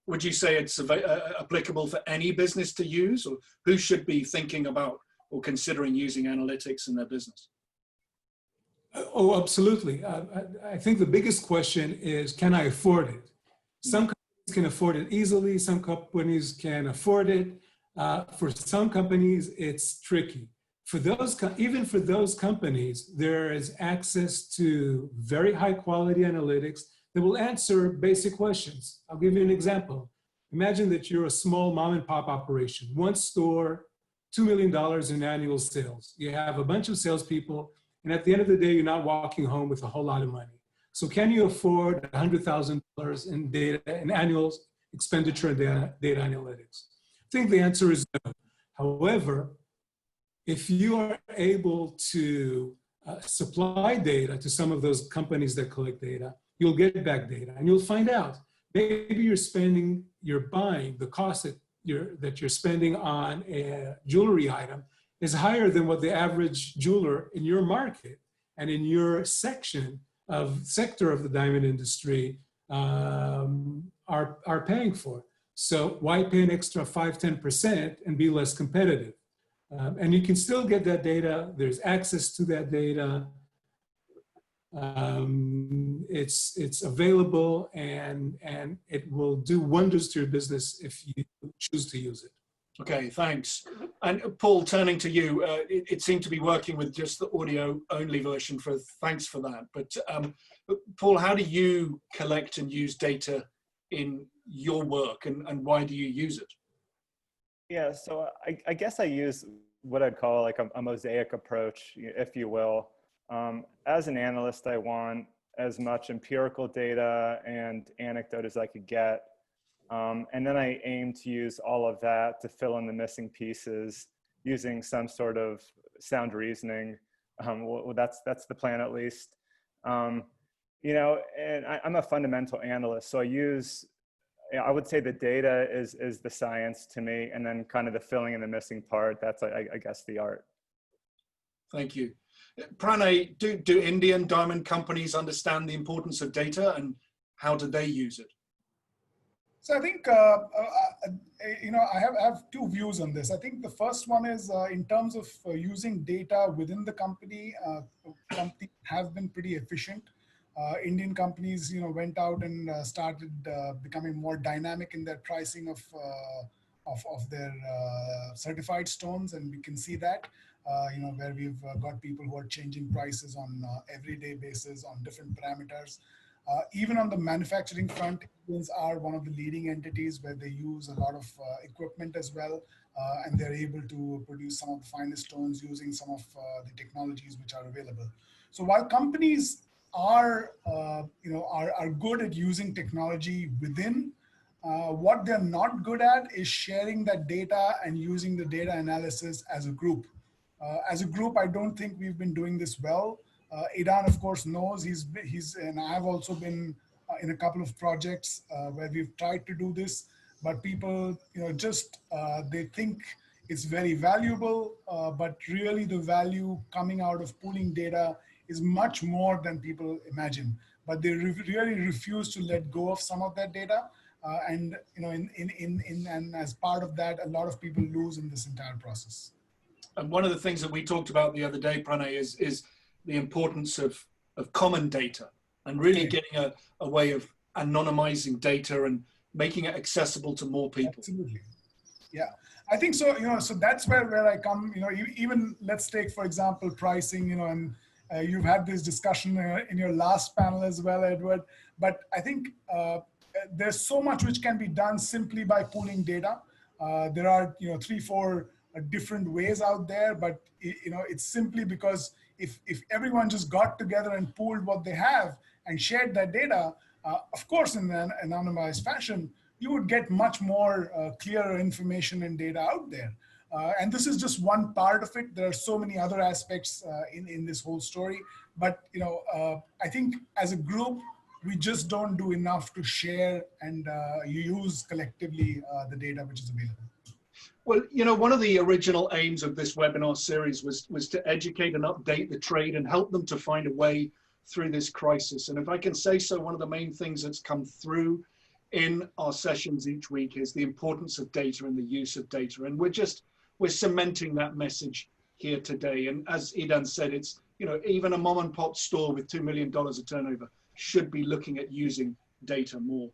S1: Would you say it's applicable for any business to use, or who should be thinking about or considering using analytics in their business?
S6: Oh, absolutely. I think the biggest question is, can I afford it? Some companies can afford it easily. Some companies can afford it. For some companies, it's tricky. Even for those companies, there is access to very high quality analytics that will answer basic questions. I'll give you an example. Imagine that you're a small mom and pop operation, one store, $2 million in annual sales. You have a bunch of salespeople, and at the end of the day, you're not walking home with a whole lot of money. So can you afford $100,000 in data, in annual expenditure in data analytics? I think the answer is no. However, if you are able to supply data to some of those companies that collect data, you'll get back data, and you'll find out maybe you're buying the cost that you're spending on a jewelry item is higher than what the average jeweler in your market and in your sector of the diamond industry are paying for. So why pay an extra 5-10% and be less competitive? And you can still get that data. There's access to that data. It's available, and it will do wonders to your business if you choose to use it.
S1: Okay, thanks. And Paul, turning to you, it seemed to be working with just the audio only version, thanks for that. But Paul, how do you collect and use data in your work, and why do you use it?
S4: Yeah, so I guess I use what I'd call like a mosaic approach, if you will. As an analyst, I want as much empirical data and anecdote as I could get. And then I aim to use all of that to fill in the missing pieces using some sort of sound reasoning. Well, that's the plan, at least. And I'm a fundamental analyst, so I would say the data is the science to me, and then kind of the filling in the missing part, that's I guess the art.
S1: Thank you. Pranay, do Indian diamond companies understand the importance of data, and how do they use it?
S5: So I think, I have two views on this. I think the first one is in terms of using data within the company, companies have been pretty efficient. Indian companies, went out and started becoming more dynamic in their pricing of their certified stones, and we can see that, where we've got people who are changing prices on everyday basis on different parameters. Even on the manufacturing front, Indians are one of the leading entities where they use a lot of equipment as well, and they're able to produce some of the finest stones using some of the technologies which are available. So while companies are good at using technology within, what they're not good at is sharing that data and using the data analysis as a group. As a group, I don't think we've been doing this well. Idan, of course, knows and I've also been in a couple of projects where we've tried to do this, but people, just they think it's very valuable, but really the value coming out of pooling data is much more than people imagine. But they really refuse to let go of some of that data, and and as part of that, a lot of people lose in this entire process.
S1: And one of the things that we talked about the other day, Pranay, is the importance of common data and really getting a way of anonymizing data and making it accessible to more people.
S5: Absolutely. Yeah, I think so. So that's where I come. Even let's take, for example, pricing. And you've had this discussion in your last panel as well, Edward. But I think there's so much which can be done simply by pooling data. There are 3-4 different ways out there, but it's simply because if everyone just got together and pooled what they have and shared that data, of course, in an anonymized fashion, you would get much more clearer information and data out there. And this is just one part of it. There are so many other aspects in this whole story. But I think as a group, we just don't do enough to share and use collectively the data which is available.
S1: Well, one of the original aims of this webinar series was to educate and update the trade and help them to find a way through this crisis. And if I can say so, one of the main things that's come through in our sessions each week is the importance of data and the use of data. And we're cementing that message here today. And as Idan said, it's, even a mom and pop store with $2 million of turnover should be looking at using data more.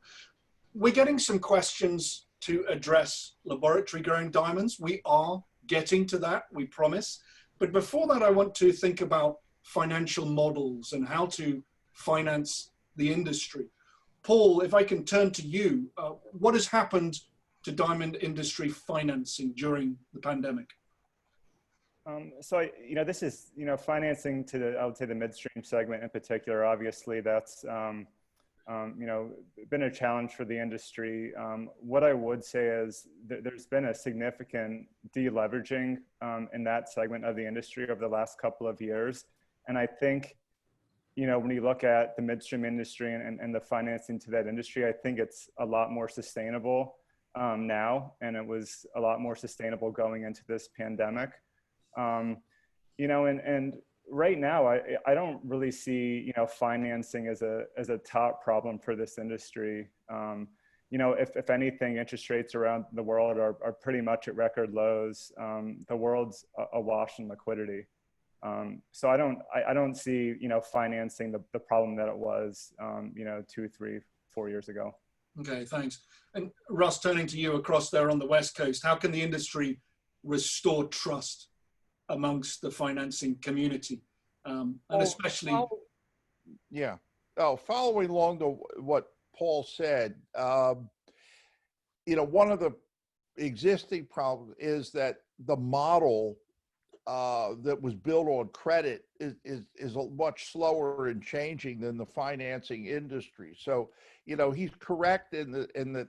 S1: We're getting some questions to address laboratory grown diamonds. We are getting to that, we promise. But before that, I want to think about financial models and how to finance the industry. Paul, if I can turn to you, what has happened to diamond industry financing during the pandemic?
S4: So, this is, financing to I would say the midstream segment in particular. Obviously, that's, been a challenge for the industry. What I would say is there's been a significant deleveraging in that segment of the industry over the last couple of years. And I think, when you look at the midstream industry and the financing to that industry, I think it's a lot more sustainable now, and it was a lot more sustainable going into this pandemic. And right now, I don't really see, financing as a top problem for this industry. If anything, interest rates around the world are pretty much at record lows. The world's awash in liquidity. So I don't see, financing the problem that it was, 2, 3, 4 years ago.
S1: Okay, thanks. And Russ, turning to you across there on the West Coast, how can the industry restore trust amongst the financing community? And especially...
S7: Following along to what Paul said, one of the existing problems is that the model that was built on credit is much slower in changing than the financing industry. So, he's correct in that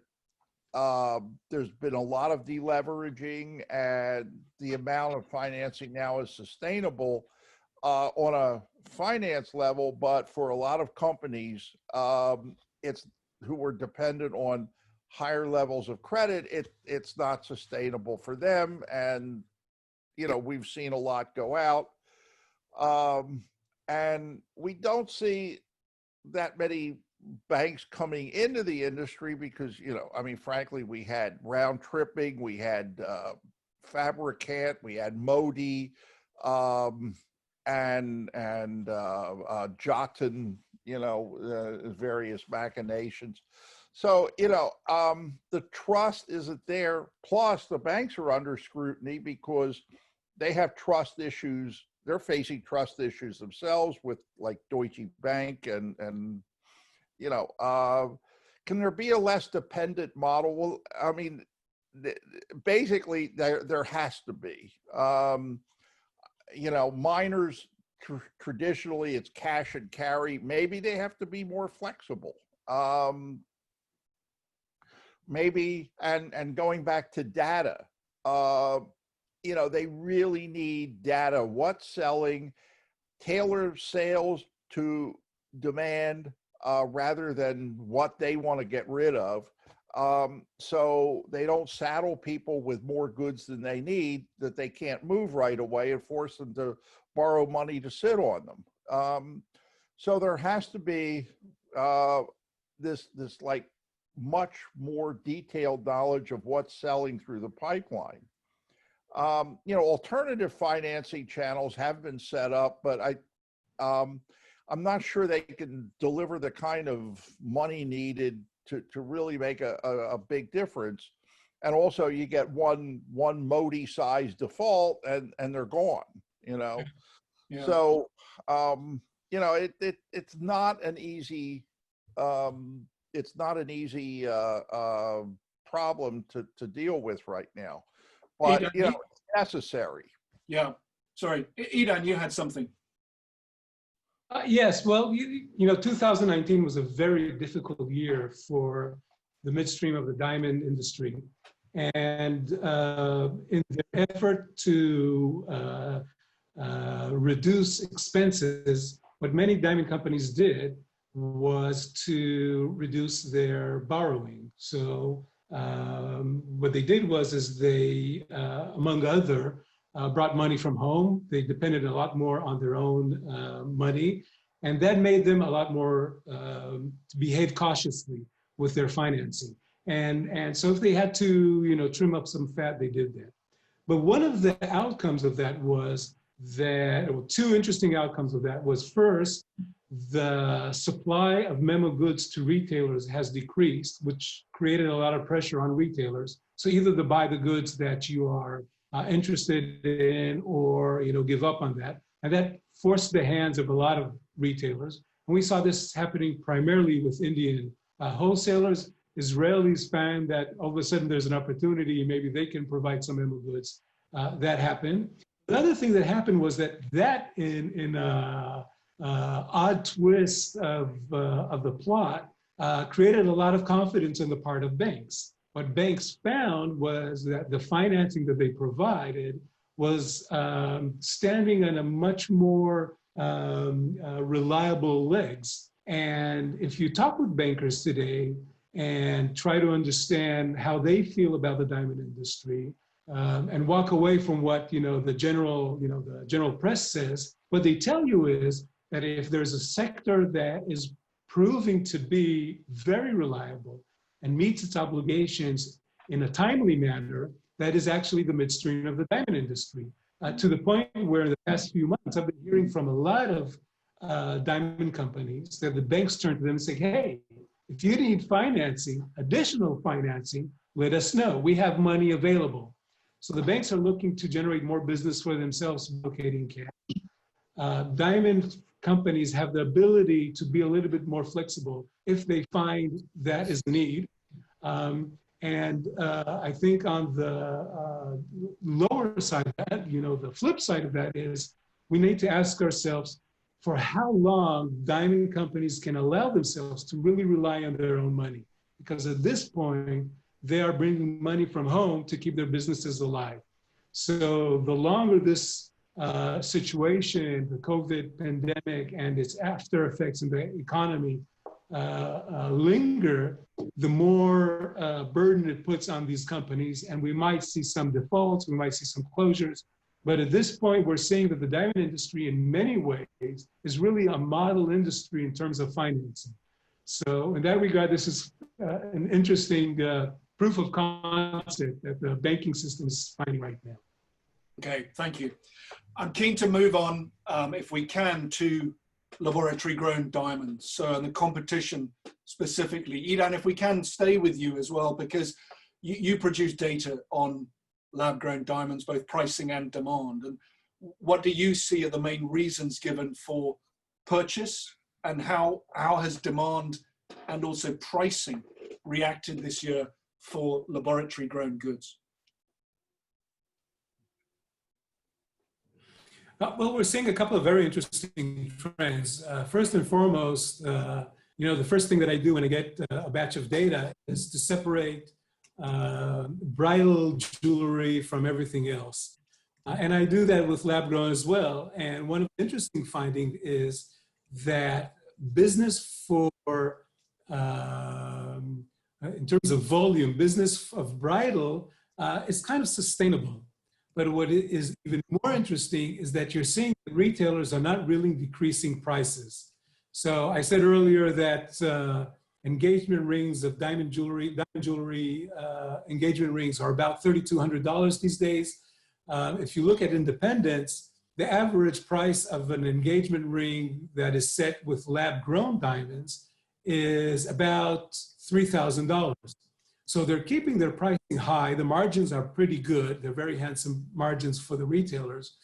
S7: there's been a lot of deleveraging, and the amount of financing now is sustainable on a finance level, but for a lot of companies, who were dependent on higher levels of credit, it's not sustainable for them. And, we've seen a lot go out. And we don't see that many banks coming into the industry because, frankly, we had Round Tripping, we had Fabricant, we had Modi, and Jotun, various machinations. So, the trust isn't there. Plus, the banks are under scrutiny because they have trust issues. They're facing trust issues themselves with like Deutsche Bank and can there be a less dependent model? Well, basically there has to be. Miners traditionally it's cash and carry. Maybe they have to be more flexible. Maybe, and going back to data, they really need data. What's selling? tailor sales to demand rather than what they want to get rid of. So they don't saddle people with more goods than they need that they can't move right away and force them to borrow money to sit on them. So there has to be this like much more detailed knowledge of what's selling through the pipeline. You know, alternative financing channels have been set up, but I'm not sure they can deliver the kind of money needed to really make a big difference. And also you get one Modi size default and they're gone, you know? Yeah. So, you know, it's not an easy, problem to deal with right now, but Idan, you know, it's necessary.
S1: Yeah. Sorry, Idan, you had something.
S6: Yes, well, you know, 2019 was a very difficult year for the midstream of the diamond industry. And in their effort to reduce expenses, what many diamond companies did was to reduce their borrowing. So what they did was they, among other, brought money from home. They depended a lot more on their own money, and that made them a lot more to behave cautiously with their financing. And so if they had to, you know, trim up some fat, they did that. But one of the outcomes of that was that, well, two interesting outcomes of that was, first, the supply of memo goods to retailers has decreased, which created a lot of pressure on retailers. So either to buy the goods that you are interested in, or, you know, give up on that. And that forced the hands of a lot of retailers. And we saw this happening primarily with Indian wholesalers. Israelis found that all of a sudden there's an opportunity, maybe they can provide some memo goods. That happened. The other thing that happened was that in odd twist of the plot created a lot of confidence on the part of banks. What banks found was that the financing that they provided was standing on a much more reliable legs. And if you talk with bankers today and try to understand how they feel about the diamond industry, and walk away from what the general press says, what they tell you is that if there's a sector that is proving to be very reliable and meets its obligations in a timely manner, that is actually the midstream of the diamond industry. To the point where in the past few months, I've been hearing from a lot of diamond companies that the banks turn to them and say, hey, if you need financing, additional financing, let us know. We have money available. So the banks are looking to generate more business for themselves, locating cash. Diamond companies have the ability to be a little bit more flexible if they find that is the need. I think on the lower side of that, the flip side of that is we need to ask ourselves for how long diamond companies can allow themselves to really rely on their own money. Because at this point, they are bringing money from home to keep their businesses alive. So the longer this situation, the COVID pandemic and its after effects in the economy linger, the more burden it puts on these companies, and we might see some defaults, we might see some closures. But at this point, we're seeing that the diamond industry in many ways is really a model industry in terms of financing. So in that regard, this is an interesting proof of concept that the banking system is finding right now.
S1: Okay, thank you. I'm keen to move on, if we can, to laboratory grown diamonds. So in the competition specifically, Idan, if we can stay with you as well, because you produce data on lab grown diamonds, both pricing and demand. And what do you see are the main reasons given for purchase, and how has demand and also pricing reacted this year for laboratory grown goods?
S6: Well, we're seeing a couple of very interesting trends. First and foremost, the first thing that I do when I get a batch of data is to separate bridal jewelry from everything else. And I do that with lab grown as well. And one of the interesting findings is that business for, in terms of volume, business of bridal is kind of sustainable. But what is even more interesting is that you're seeing that retailers are not really decreasing prices. So I said earlier that engagement rings of diamond jewelry engagement rings are about $3,200 these days. If you look at independents, the average price of an engagement ring that is set with lab-grown diamonds is about $3,000. So they're keeping their pricing high. The margins are pretty good. They're very handsome margins for the retailers.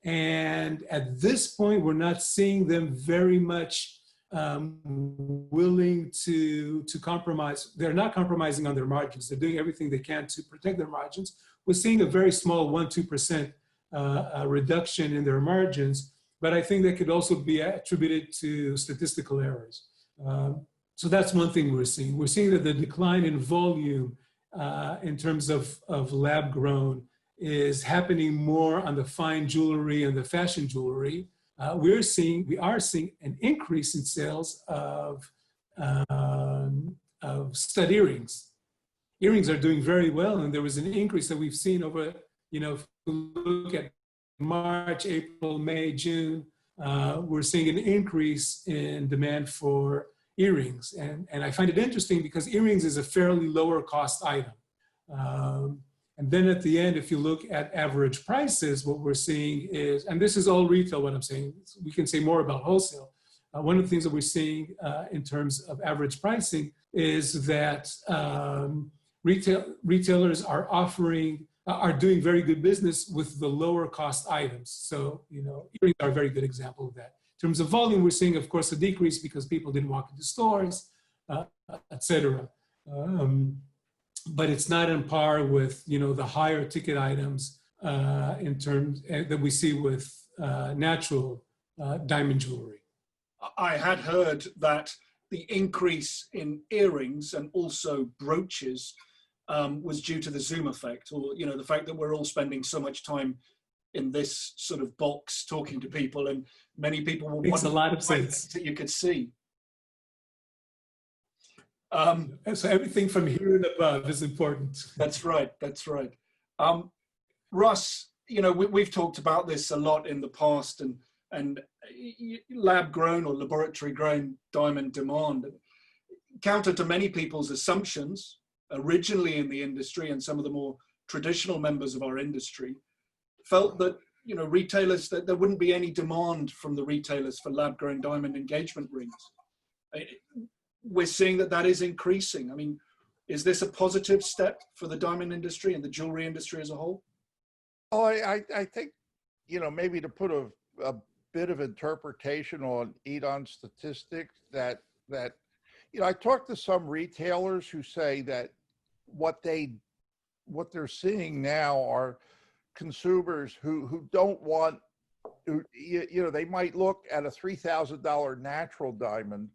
S6: And at this point, we're not seeing them very much willing to compromise. They're not compromising on their margins. They're doing everything they can to protect their margins. We're seeing a very small 1-2% reduction in their margins, but I think that could also be attributed to statistical errors. So that's one thing we're seeing. We're seeing that the decline in volume in terms of lab grown is happening more on the fine jewelry and the fashion jewelry. We are seeing an increase in sales of stud earrings. Earrings are doing very well, and there was an increase that we've seen over, if we look at March, April, May, June, we're seeing an increase in demand for earrings. And I find it interesting because earrings is a fairly lower cost item. And then at the end, if you look at average prices, what we're seeing is, and this is all retail, what I'm saying, we can say more about wholesale. One of the things that we're seeing in terms of average pricing is that retailers are doing very good business with the lower cost items. So, earrings are a very good example of that. In terms of volume, we're seeing, of course, a decrease because people didn't walk into stores, et cetera. But it's not on par with, the higher ticket items in terms that we see with natural diamond jewelry.
S1: I had heard that the increase in earrings and also brooches was due to the Zoom effect, or the fact that we're all spending so much time in this sort of box talking to people, and many people will
S6: Makes a lot of sense
S1: that you could see.
S6: So everything from here and above is important.
S1: That's right. That's right. Russ, we've talked about this a lot in the past, and lab grown or laboratory grown diamond demand, counter to many people's assumptions originally in the industry, and some of the more traditional members of our industry felt that, retailers, that there wouldn't be any demand from the retailers for lab grown diamond engagement rings. We're seeing that is increasing. I mean, is this a positive step for the diamond industry and the jewelry industry as a whole?
S7: Oh, I think, maybe to put a bit of interpretation on Edon's statistics that I talked to some retailers who say that what they're seeing now are consumers who don't want, they might look at a $3,000 natural diamond,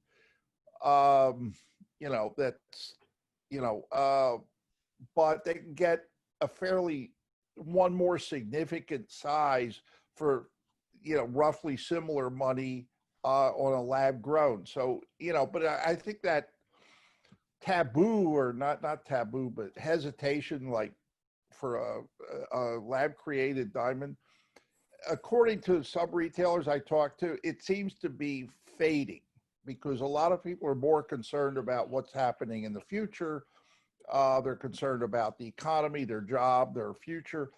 S7: but they can get a fairly one more significant size for, roughly similar money on a lab grown. So, but I think that taboo, or not taboo, but hesitation, like for a lab created diamond, according to some retailers I talked to, it seems to be fading, because a lot of people are more concerned about what's happening in the future. They're concerned about the economy, their job, their future,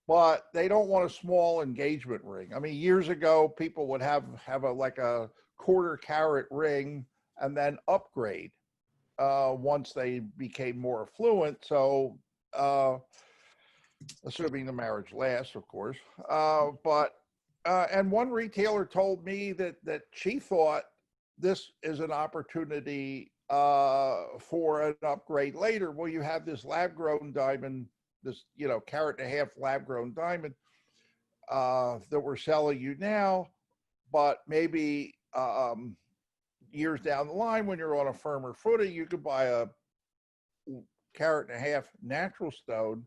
S7: but they don't want a small engagement ring. I mean, years ago, people would have a quarter carat ring and then upgrade once they became more affluent. So, assuming the marriage lasts, of course. And one retailer told me that she thought this is an opportunity for an upgrade later. Well, you have this lab grown diamond, this, carat and a half lab grown diamond that we're selling you now, but maybe years down the line, when you're on a firmer footing, you could buy a carat and a half natural stone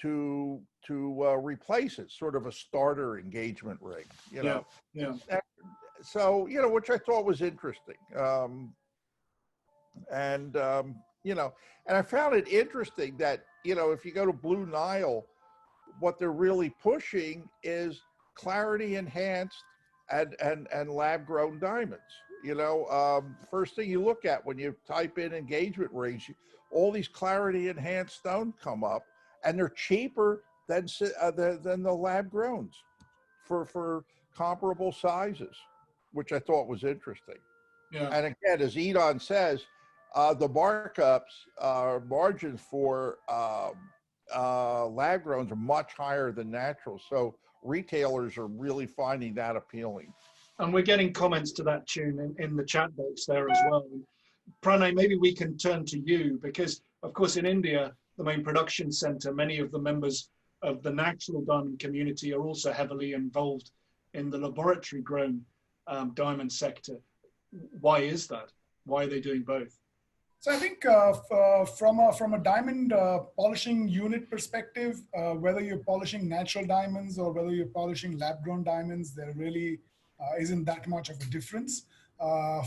S7: replace it, sort of a starter engagement ring, you know.
S1: Yeah.
S7: So, you know, which I thought was interesting. You know, and I found it interesting that, you know, if you go to Blue Nile, what they're really pushing is clarity enhanced and lab grown diamonds. You know, first thing you look at when you type in engagement rings, all these clarity enhanced stones come up, and they're cheaper than the lab growns for comparable sizes, which I thought was interesting.
S1: Yeah.
S7: And again, as Edon says, the markups, margins for lab growns are much higher than natural. So retailers are really finding that appealing.
S1: And we're getting comments to that tune in the chat box there as well. Pranay, maybe we can turn to you because, of course, in India, the main production center, many of the members of the natural diamond community are also heavily involved in the laboratory grown diamond sector. Why is that? Why are they doing both?
S5: So I think from a diamond polishing unit perspective, whether you're polishing natural diamonds or whether you're polishing lab-grown diamonds, there really isn't that much of a difference.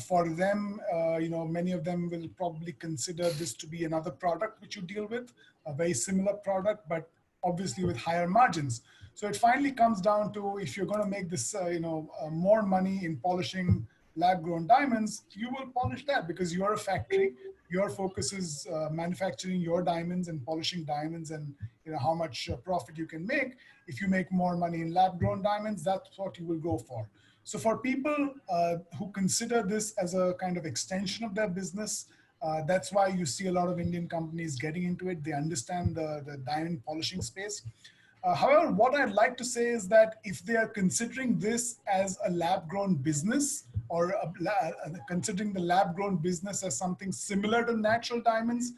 S5: For them, you know, many of them will probably consider this to be another product which you deal with, a very similar product, but obviously with higher margins. So it finally comes down to, if you're going to make this, you know, more money in polishing lab-grown diamonds, you will polish that because you're a factory. Your focus is manufacturing your diamonds and polishing diamonds, and you know how much profit you can make. If you make more money in lab-grown diamonds, that's what you will go for. So for people who consider this as a kind of extension of their business, that's why you see a lot of Indian companies getting into it. They understand the diamond polishing space. However, what I'd like to say is that if they are considering this as a lab-grown business, or considering the lab-grown business as something similar to natural diamonds,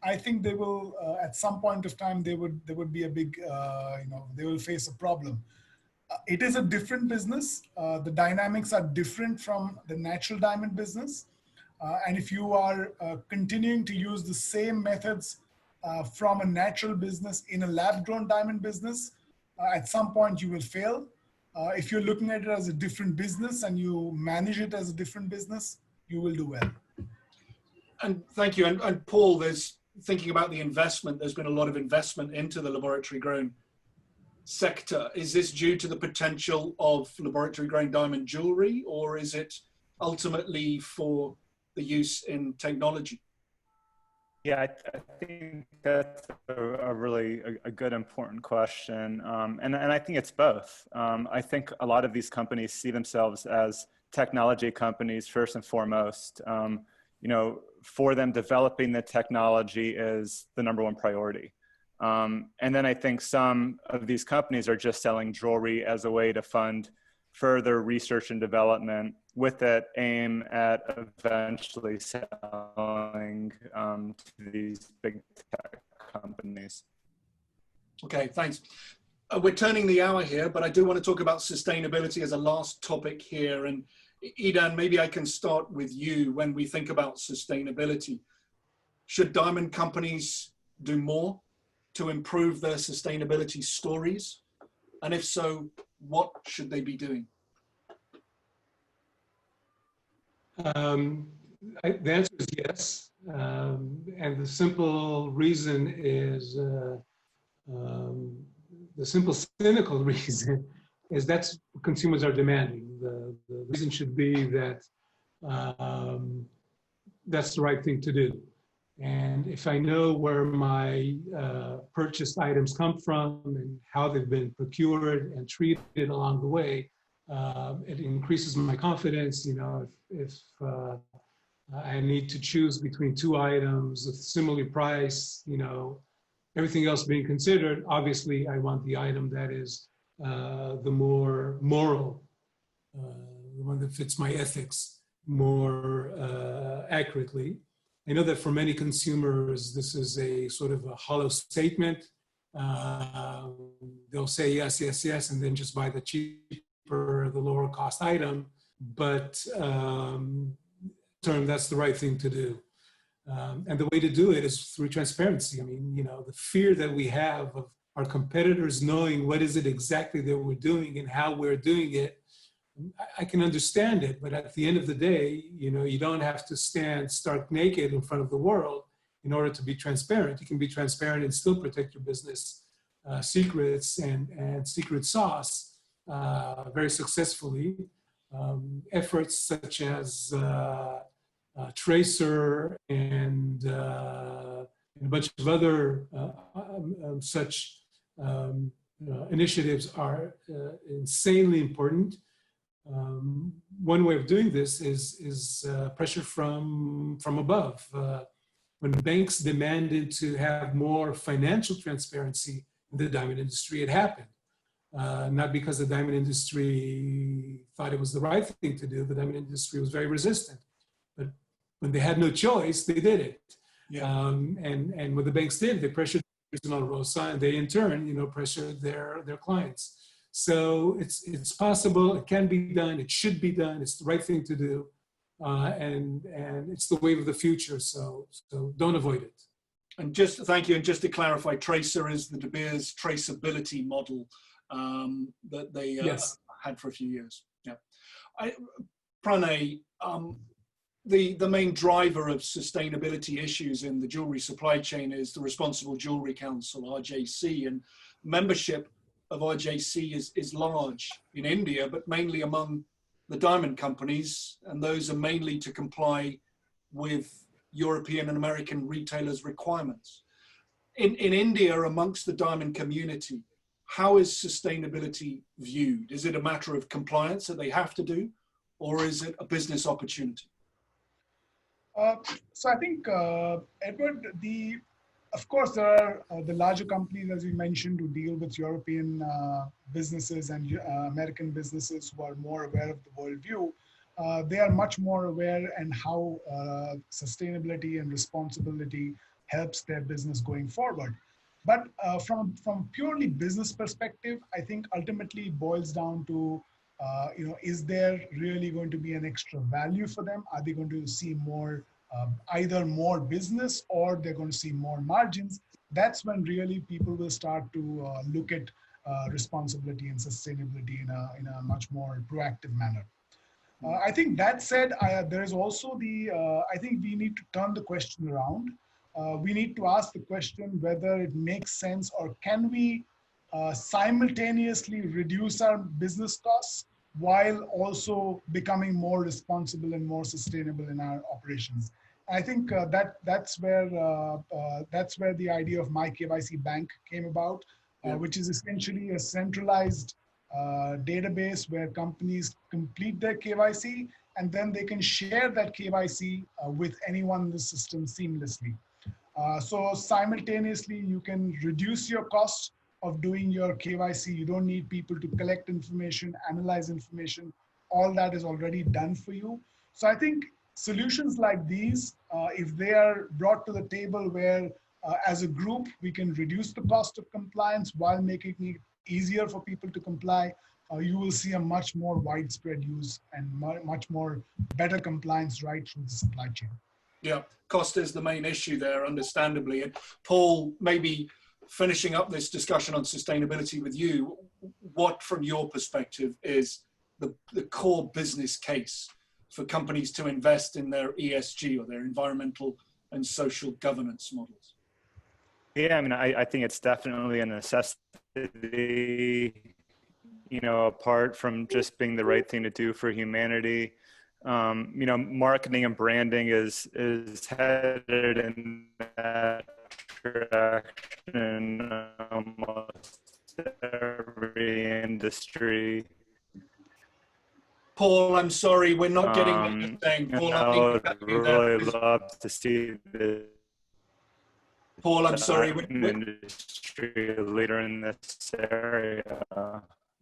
S5: I think they will, at some point of time, there would be a big, you know, they will face a problem. It is a different business. The dynamics are different from the natural diamond business. And if you are continuing to use the same methods from a natural business in a lab-grown diamond business, at some point you will fail. If you're looking at it as a different business and you manage it as a different business, you will do well.
S1: And thank you. And Paul, there's thinking about the investment. There's been a lot of investment into the laboratory grown sector. Is this due to the potential of laboratory grown diamond jewelry, or is it ultimately for the use in technology?
S4: Yeah, I think that's a really a good, important question. And I think it's both. I think a lot of these companies see themselves as technology companies first and foremost. You know, for them, developing the technology is the #1 priority. And then I think some of these companies are just selling jewelry as a way to fund further research and development with that aim at eventually selling to these big tech companies.
S1: Okay, thanks. We're turning the hour here, but I do want to talk about sustainability as a last topic here. And Edon, maybe I can start with you. When we think about sustainability, should diamond companies do more to improve their sustainability stories? And if so, what should they be doing?
S6: The answer is yes. And the simple reason is, the simple cynical reason is that's what consumers are demanding. The reason should be that that's the right thing to do. And if I know where my purchased items come from and how they've been procured and treated along the way, it increases my confidence. You know, if I need to choose between two items of similarly priced, you know, everything else being considered, obviously I want the item that is the more moral, the one that fits my ethics more accurately. I know that for many consumers, this is a sort of a hollow statement. They'll say yes, yes, yes, and then just buy the cheaper, the lower cost item. But that's the right thing to do. And the way to do it is through transparency. I mean, you know, the fear that we have of our competitors knowing what is it exactly that we're doing and how we're doing it, I can understand it. But at the end of the day, you don't have to stand stark naked in front of the world in order to be transparent. You can be transparent and still protect your business secrets and secret sauce very successfully. Efforts such as Tracer and a bunch of other such initiatives are insanely important. One way of doing this is pressure from above. When banks demanded to have more financial transparency in the diamond industry, it happened. Not because the diamond industry thought it was the right thing to do. The diamond industry was very resistant. But when they had no choice, they did it.
S1: Yeah.
S6: And what the banks did, they pressured Personal Rosa, and they in turn, pressured their clients. So it's possible, it can be done, it should be done, it's the right thing to do, and it's the wave of the future. So don't avoid it.
S1: And thank you. And just to clarify, Tracer is the De Beers traceability model that they
S6: Yes.
S1: had for a few years. Yeah. Pranay, the main driver of sustainability issues in the jewelry supply chain is the Responsible Jewelry Council, RJC, and membership of RJC is large in India, but mainly among the diamond companies, and those are mainly to comply with European and American retailers' requirements. In India, amongst the diamond community, how is sustainability viewed? Is it a matter of compliance that they have to do, or is it a business opportunity?
S5: So I think, Edward, of course, there are the larger companies, as you mentioned, who deal with European businesses and American businesses who are more aware of the worldview. They are much more aware and how sustainability and responsibility helps their business going forward. But from purely business perspective, I think ultimately it boils down to, is there really going to be an extra value for them? Are they going to see more, either more business, or they're going to see more margins? That's when really people will start to look at responsibility and sustainability in a much more proactive manner. I think that said, there is also I think we need to turn the question around. We need to ask the question whether it makes sense, or can we simultaneously reduce our business costs while also becoming more responsible and more sustainable in our operations. I think that's where the idea of My KYC Bank came about, which is essentially a centralized database where companies complete their KYC, and then they can share that KYC with anyone in the system seamlessly. So simultaneously, you can reduce your costs of doing your KYC. You don't need people to collect information, analyze information. All that is already done for you. So I think solutions like these, if they are brought to the table where as a group, we can reduce the cost of compliance while making it easier for people to comply, you will see a much more widespread use and much more better compliance right through the supply chain.
S1: Yeah, cost is the main issue there, understandably. And Paul, maybe finishing up this discussion on sustainability with you, what from your perspective is the core business case for companies to invest in their ESG or their environmental and social governance models?
S4: Yeah, I mean, I think it's definitely a necessity, apart from just being the right thing to do for humanity. Marketing and branding is headed in that direction almost every industry.
S1: Paul, I'm sorry, we're not getting what you're saying. Paul,
S4: I'd really love to see the
S1: Paul, I'm sorry.
S4: Industry leader in this area.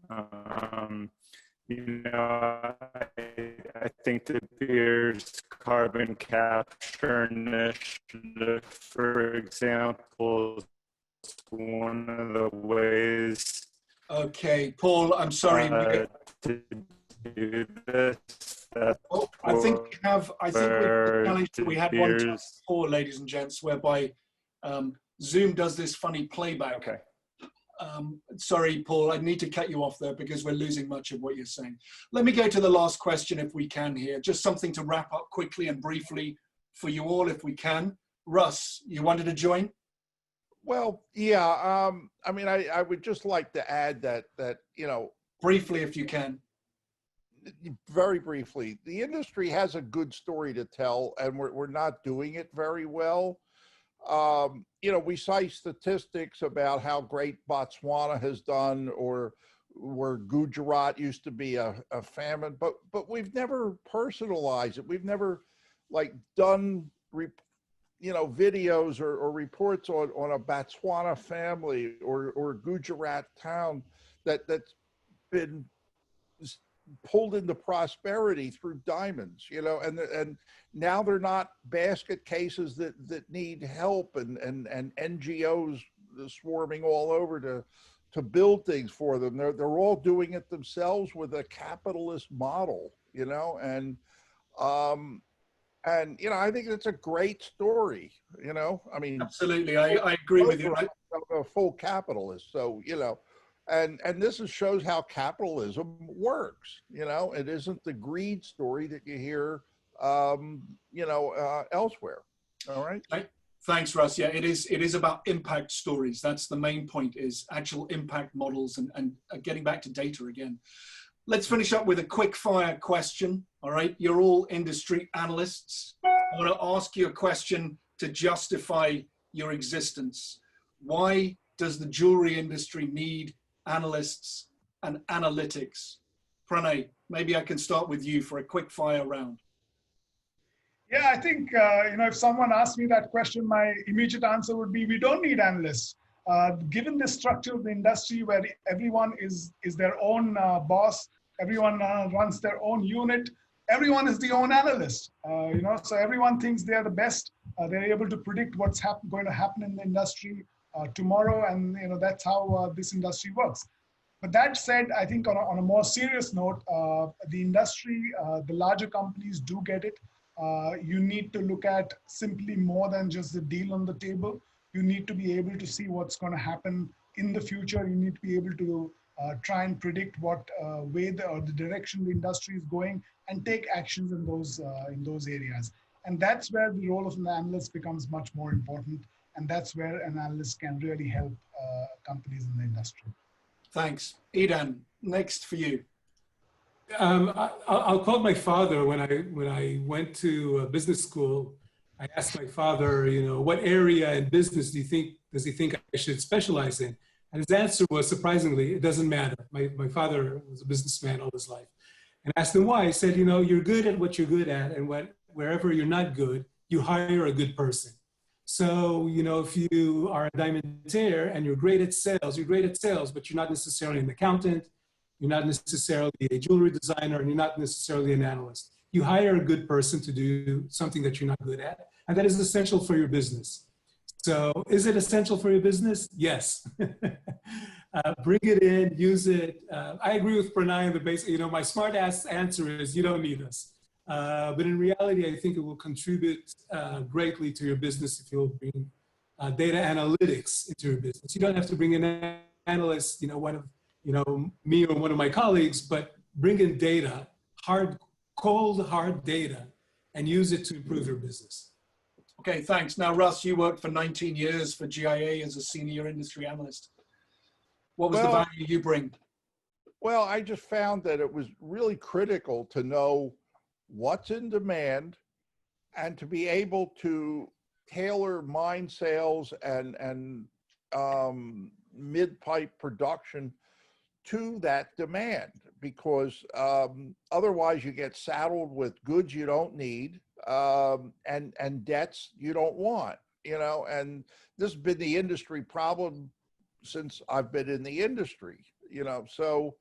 S4: I think De Beers carbon capture initiative, for example, is one of the ways.
S1: Okay, Paul, I'm sorry.
S4: To do this.
S1: Oh, I think we have the challenge that we had one time before, ladies and gents, whereby Zoom does this funny playback.
S4: Okay.
S1: Sorry, Paul, I need to cut you off there because we're losing much of what you're saying. Let me go to the last question if we can here. Just something to wrap up quickly and briefly for you all if we can. Russ, you wanted to join?
S7: Well, yeah. I mean, I would just like to add that you know,
S1: Briefly if you can.
S7: very briefly, the industry has a good story to tell, and we're not doing it very well. You know, we cite statistics about how great Botswana has done, or where Gujarat used to be a famine, but we've never personalized it. We've never like done you know, videos or reports on a Botswana family or Gujarat town that's been pulled into prosperity through diamonds, you know, and now they're not basket cases that need help and NGOs swarming all over to build things for them. They're all doing it themselves with a capitalist model, you know, and you know, I think it's a great story, you know, I mean,
S1: Absolutely, I agree with you.
S7: a full capitalist, so, you know, and this shows how capitalism works, you know. It isn't the greed story that you hear, you know, elsewhere. All right.
S1: Thanks, Russ. Yeah, it is about impact stories. That's the main point, is actual impact models and getting back to data again. Let's finish up with a quick fire question. All right, you're all industry analysts. I want to ask you a question to justify your existence. Why does the jewelry industry need analysts and analytics? Pranay, maybe I can start with you for a quick fire round.
S5: Yeah, I think, you know, if someone asked me that question, my immediate answer would be, we don't need analysts. Given the structure of the industry where everyone is their own boss, everyone runs their own unit, everyone is the own analyst, you know, so everyone thinks they're the best. They're able to predict what's going to happen in the industry tomorrow, and you know, that's how this industry works. But that said, I think on a more serious note, the industry, the larger companies do get it. You need to look at simply more than just the deal on the table. You need to be able to see what's going to happen in the future. You need to be able to try and predict what way the direction the industry is going, and take actions in those areas. And that's where the role of an analyst becomes much more important. And that's where an analyst can really help companies in the industry.
S1: Thanks. Edan, next for you.
S6: I'll quote my father. When I went to business school, I asked my father, you know, what area in business does he think I should specialize in? And his answer was, surprisingly, it doesn't matter. My father was a businessman all his life. And I asked him why. He said, you know, you're good at what you're good at, and wherever you're not good, you hire a good person. So, you know, if you are a diamantaire and you're great at sales, but you're not necessarily an accountant, you're not necessarily a jewelry designer, and you're not necessarily an analyst. You hire a good person to do something that you're not good at, and that is essential for your business. So is it essential for your business? Yes. Bring it in, use it. I agree with Pranay on the base. You know, my smart ass answer is you don't need us. But in reality, I think it will contribute greatly to your business if you'll bring data analytics into your business. You don't have to bring an analyst, you know, me or one of my colleagues, but bring in data, cold, hard data, and use it to improve your business.
S1: Okay, thanks. Now, Russ, you worked for 19 years for GIA as a senior industry analyst. What was the value you bring?
S7: Well, I just found that it was really critical to know what's in demand and to be able to tailor mine sales and mid-pipe production to that demand, because otherwise you get saddled with goods you don't need and debts you don't want, you know. And this has been the industry problem since I've been in the industry, you know. So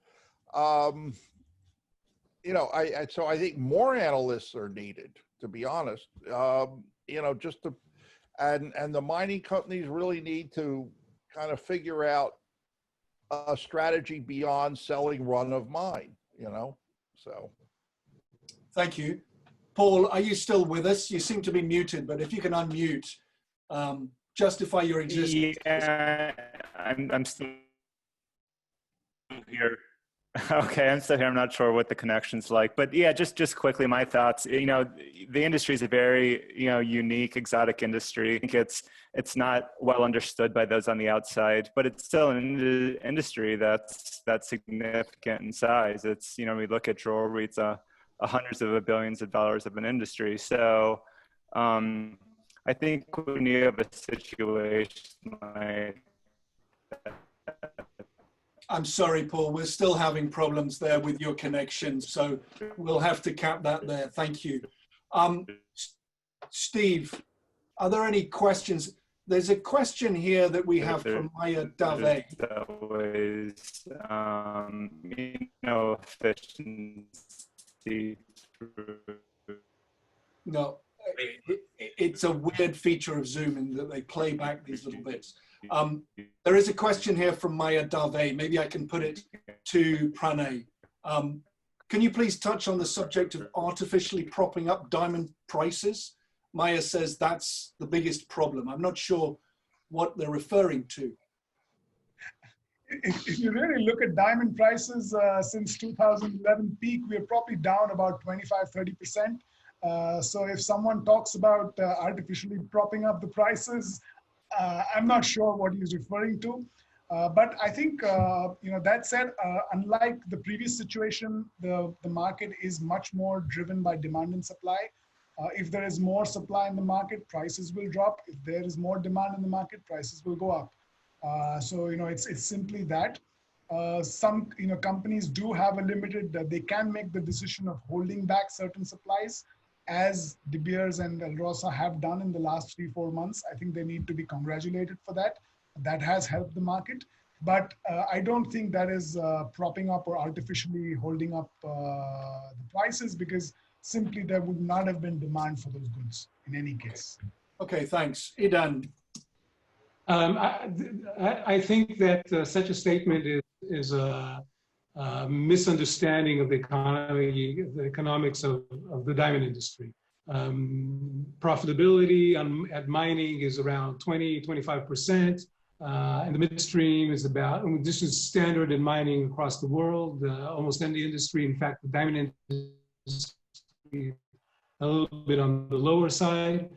S7: you know, so I think more analysts are needed, to be honest. You know, just to and the mining companies really need to kind of figure out a strategy beyond selling run of mine, you know. So
S1: thank you. Paul, are you still with us? You seem to be muted, but if you can unmute, justify your existence.
S4: Yeah, I'm still here. Okay, I'm still here. I'm not sure what the connection's like, but yeah, just quickly, my thoughts. You know, the industry is a very, unique, exotic industry. I think it's not well understood by those on the outside, but it's still an industry that's significant in size. It's, we look at jewelry, it's a hundreds of billions of dollars of an industry. So I think when you have a situation like
S1: I'm sorry, Paul, we're still having problems there with your connection, so we'll have to cap that there. Thank you. Steve, are there any questions? There's a question here that we have from Maya Dave.
S4: Efficiency.
S1: No, it's a weird feature of Zoom in that they play back these little bits. There is a question here from Maya Dave. Maybe I can put it to Pranay. Can you please touch on the subject of artificially propping up diamond prices? Maya says that's the biggest problem. I'm not sure what they're referring to.
S5: If you really look at diamond prices since 2011 peak, we're probably down about 25–30%. So if someone talks about artificially propping up the prices, I'm not sure what he's referring to. But I think, that said, unlike the previous situation, the market is much more driven by demand and supply. If there is more supply in the market, prices will drop. If there is more demand in the market, prices will go up. So, it's simply that. Some, companies do have a limited, they can make the decision of holding back certain supplies, as De Beers and El Rosa have done in the last 3–4 months. I think they need to be congratulated for that. That has helped the market. But I don't think that is propping up or artificially holding up the prices, because simply there would not have been demand for those goods in any case.
S1: Okay, thanks. Idan.
S6: I think that such a statement is a misunderstanding of the economy, the economics of the diamond industry. Profitability at mining is around 20–25%, and the midstream is about, and this is standard in mining across the world, almost any industry. In fact, the diamond industry a little bit on the lower side.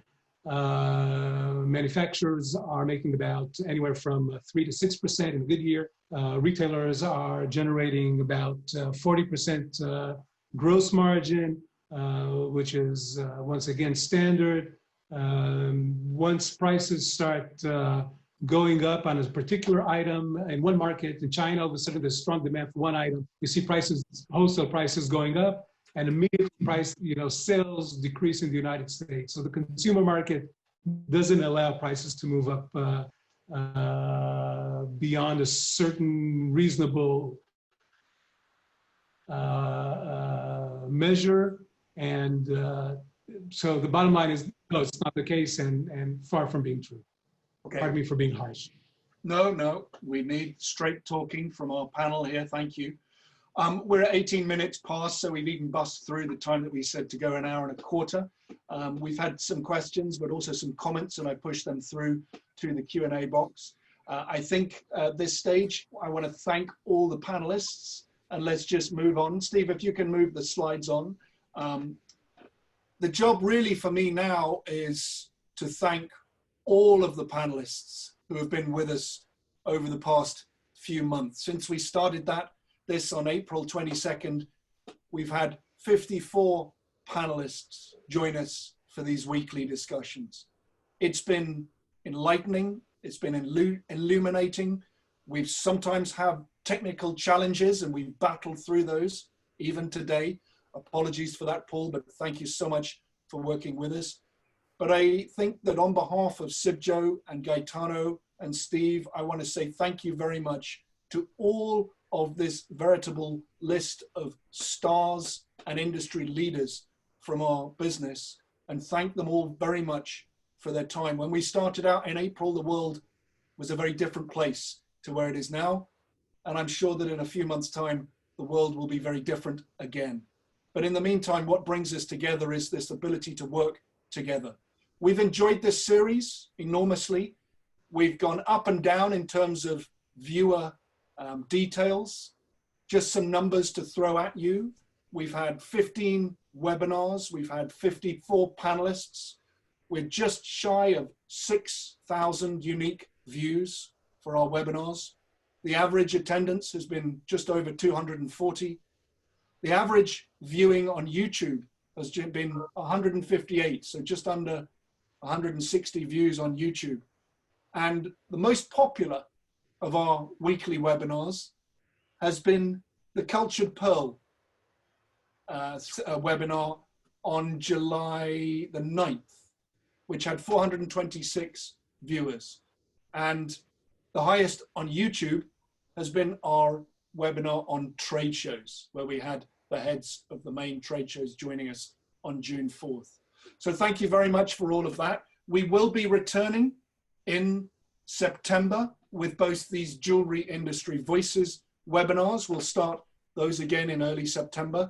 S6: Manufacturers are making about anywhere from 3 to 6% in a good year. Retailers are generating about 40% gross margin, which is once again standard. Once prices start going up on a particular item in one market, in China, all of a sudden there's strong demand for one item. You see prices, wholesale prices going up, and immediate price, sales decrease in the United States. So the consumer market doesn't allow prices to move up beyond a certain reasonable measure. And so the bottom line is, no, it's not the case, and far from being true.
S1: Okay.
S6: Pardon me for being harsh.
S1: No, we need straight talking from our panel here. Thank you. We're at 18 minutes past, so we've even bust through the time that we said to go, an hour and a quarter. We've had some questions, but also some comments, and I pushed them through to the Q&A box. I think at this stage, I want to thank all the panelists, and let's just move on. Steve, if you can move the slides on. The job really for me now is to thank all of the panelists who have been with us over the past few months. Since we started this on April 22nd, we've had 54 panelists join us for these weekly discussions. It's been enlightening, it's been illuminating. We've sometimes had technical challenges and we've battled through those, even today. Apologies for that, Paul, but thank you so much for working with us. But I think that on behalf of CIBJO and Gaetano and Steve, I want to say thank you very much to all of this veritable list of stars and industry leaders from our business, and thank them all very much for their time. When we started out in April, the world was a very different place to where it is now. And I'm sure that in a few months' time, the world will be very different again. But in the meantime, what brings us together is this ability to work together. We've enjoyed this series enormously. We've gone up and down in terms of viewer details. just some numbers to throw at you. We've had 15 webinars. We've had 54 panelists. We're just shy of 6,000 unique views for our webinars. The average attendance has been just over 240. The average viewing on YouTube has been 158, so just under 160 views on YouTube. And the most popular of our weekly webinars has been the Cultured Pearl webinar on July the 9th, which had 426 viewers. And the highest on YouTube has been our webinar on trade shows, where we had the heads of the main trade shows joining us on June 4th. So thank you very much for all of that. We will be returning in September with both these Jewellery Industry Voices webinars. We'll start those again in early September.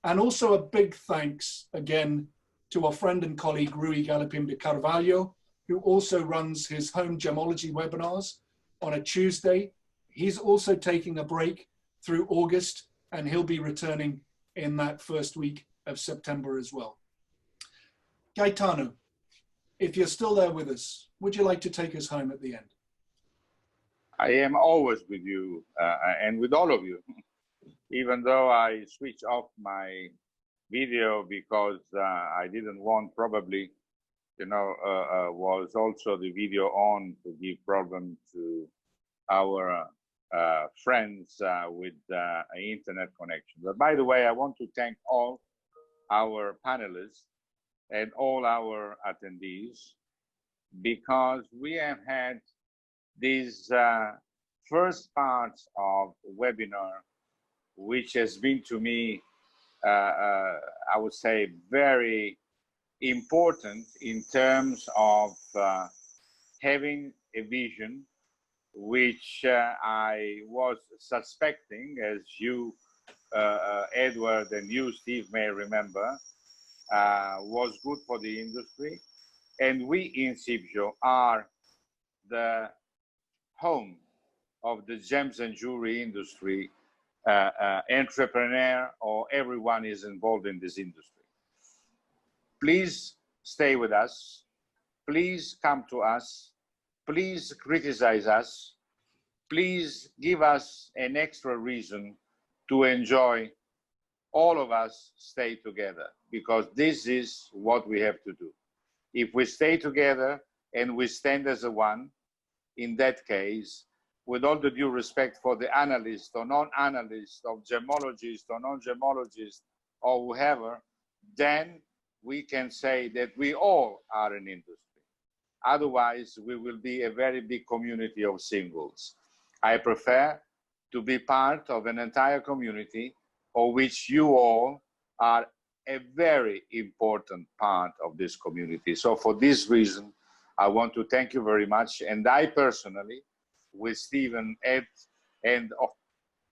S1: And also a big thanks again to our friend and colleague Rui Galopim de Carvalho, who also runs his home gemology webinars on a Tuesday. He's also taking a break through August, and he'll be returning in that first week of September as well. Gaetano, if you're still there with us, would you like to take us home at the end?
S3: I am always with you and with all of you, even though I switched off my video because I didn't want, probably, you know, was also the video on to give problem to our friends with internet connection. But by the way, I want to thank all our panelists and all our attendees, because we have had these first parts of webinar, which has been to me, I would say, very important in terms of having a vision, which I was suspecting, as you, Edward, and you, Steve, may remember, was good for the industry. And we in CIBJO are the home of the gems and jewelry industry entrepreneur, or everyone is involved in this industry. Please stay with us. Please come to us. Please criticize us. Please give us an extra reason to enjoy all of us stay together, because this is what we have to do. If we stay together and we stand as a one, in that case, with all the due respect for the analyst or non-analyst, of gemologist or non-gemologist or whoever, then we can say that we all are an industry. Otherwise, we will be a very big community of singles. I prefer to be part of an entire community of which you all are a very important part of this community. So for this reason, I want to thank you very much. And I personally, with Stephen, Ed, and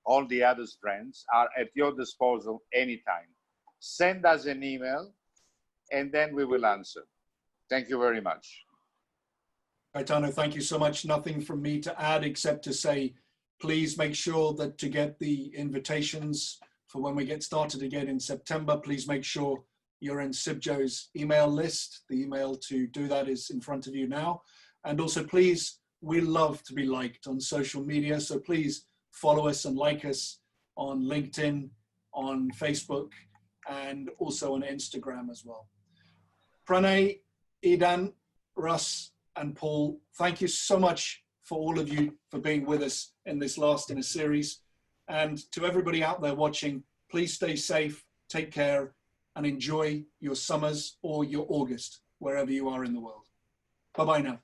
S3: all the other friends, are at your disposal anytime. Send us an email and then we will answer. Thank you very much.
S1: Gaetano, thank you so much. Nothing from me to add except to say, please make sure that to get the invitations for when we get started again in September, please make sure you're in CIBJO's email list. The email to do that is in front of you now. And also, please, we love to be liked on social media. So please follow us and like us on LinkedIn, on Facebook, and also on Instagram as well. Pranay, Idan, Russ, and Paul, thank you so much for all of you for being with us in this last in a series. And to everybody out there watching, please stay safe, take care, and enjoy your summers or your August, wherever you are in the world. Bye-bye now.